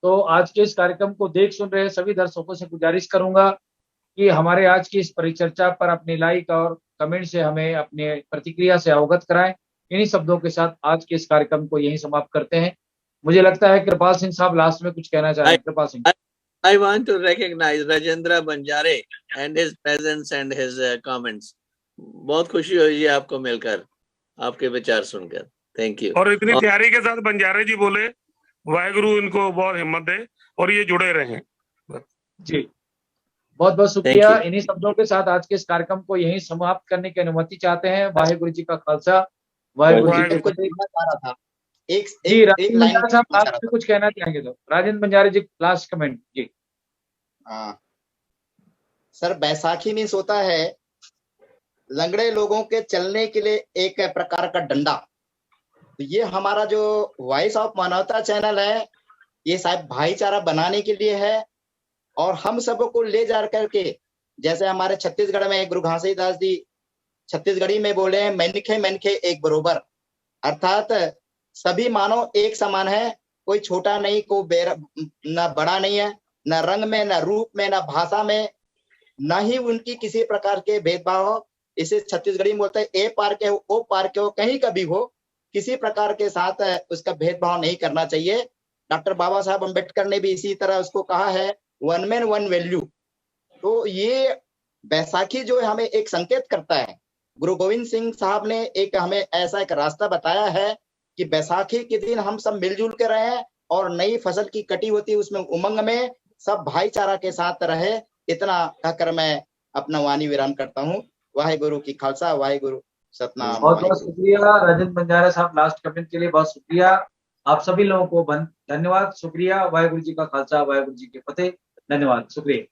तो आज के इस कार्यक्रम को देख सुन रहे सभी दर्शकों से गुजारिश करूंगा कि हमारे आज की इस परिचर्चा पर अपनी लाइक और कमेंट से हमें अपने प्रतिक्रिया से अवगत कराएं। इन्हीं शब्दों के साथ आज के इस कार्यक्रम को यहीं समाप्त करते हैं। मुझे लगता है कृपाल सिंह साहब लास्ट में कुछ कहना चाहेंगे। कृपाल Singh. I want to recognize Rajendra Banjare and his presence and his comments. बहुत खुशी हुई है आपको मिलकर, आपके विचार सुनकर। Thank you. और इतनी तैयारी के साथ बंजारे जी बोले, वाहेगुरु इनको बहुत हिम्मत दे और ये जुड़े रहें। जी, बहुत बहुत शुक्रिया। इन्हीं शब्दों के साथ आज के इस कार्यक्रम को यहीं समाप्त करने की अनुमति चाहते हैं। वाहेगुरु जी का खालसा, वाहेगुरु जी की फतेह। जी, राजेंद्र बंजारे साहब आप कुछ कहना चाहेंगे तो? राजेंद्र बंजारे जी लास्ट कमेंट। जी सर, बैसाखी मीन्स होता है लंगड़े लोगों के चलने के लिए एक प्रकार का डंडा। तो ये हमारा जो वॉइस ऑफ मानवता चैनल है, ये शायद भाईचारा बनाने के लिए है, और हम सबको ले जा करके, जैसे हमारे छत्तीसगढ़ में गुरु घासीदास जी छत्तीसगढ़ी में बोले हैं, मनखे मनखे एक बरोबर, अर्थात सभी मानव एक समान है, कोई छोटा नहीं, कोई न बड़ा नहीं है, न रंग में, न रूप में, न भाषा में, न ही उनकी किसी प्रकार के भेदभाव हो। इसे छत्तीसगढ़ी में बोलते हैं, ए पार के हो, ओ पार के हो, कहीं कभी हो, किसी प्रकार के साथ उसका भेदभाव नहीं करना चाहिए। डॉक्टर बाबा साहब अम्बेडकर ने भी इसी तरह उसको कहा है, वन मैन वन वैल्यू। तो ये बैसाखी जो है हमें एक संकेत करता है। गुरु गोविंद सिंह साहब ने एक हमें ऐसा एक रास्ता बताया है कि बैसाखी के दिन हम सब मिलजुल के रहे, और नई फसल की कटी होती है उसमें उमंग में सब भाईचारा के साथ रहे। इतना कहकर मैं अपना वाणी विराम करता हूँ। वाहेगुरु की खालसा, वाहेगुरु सतनाम। बहुत बहुत शुक्रिया राजेंद्र बंजारा साहब, लास्ट कमेंट के लिए बहुत शुक्रिया। आप सभी लोगों को धन्यवाद, शुक्रिया। वाहेगुरु जी का खालसा, वाहेगुरु जी की फतेह। धन्यवाद, शुक्रिया।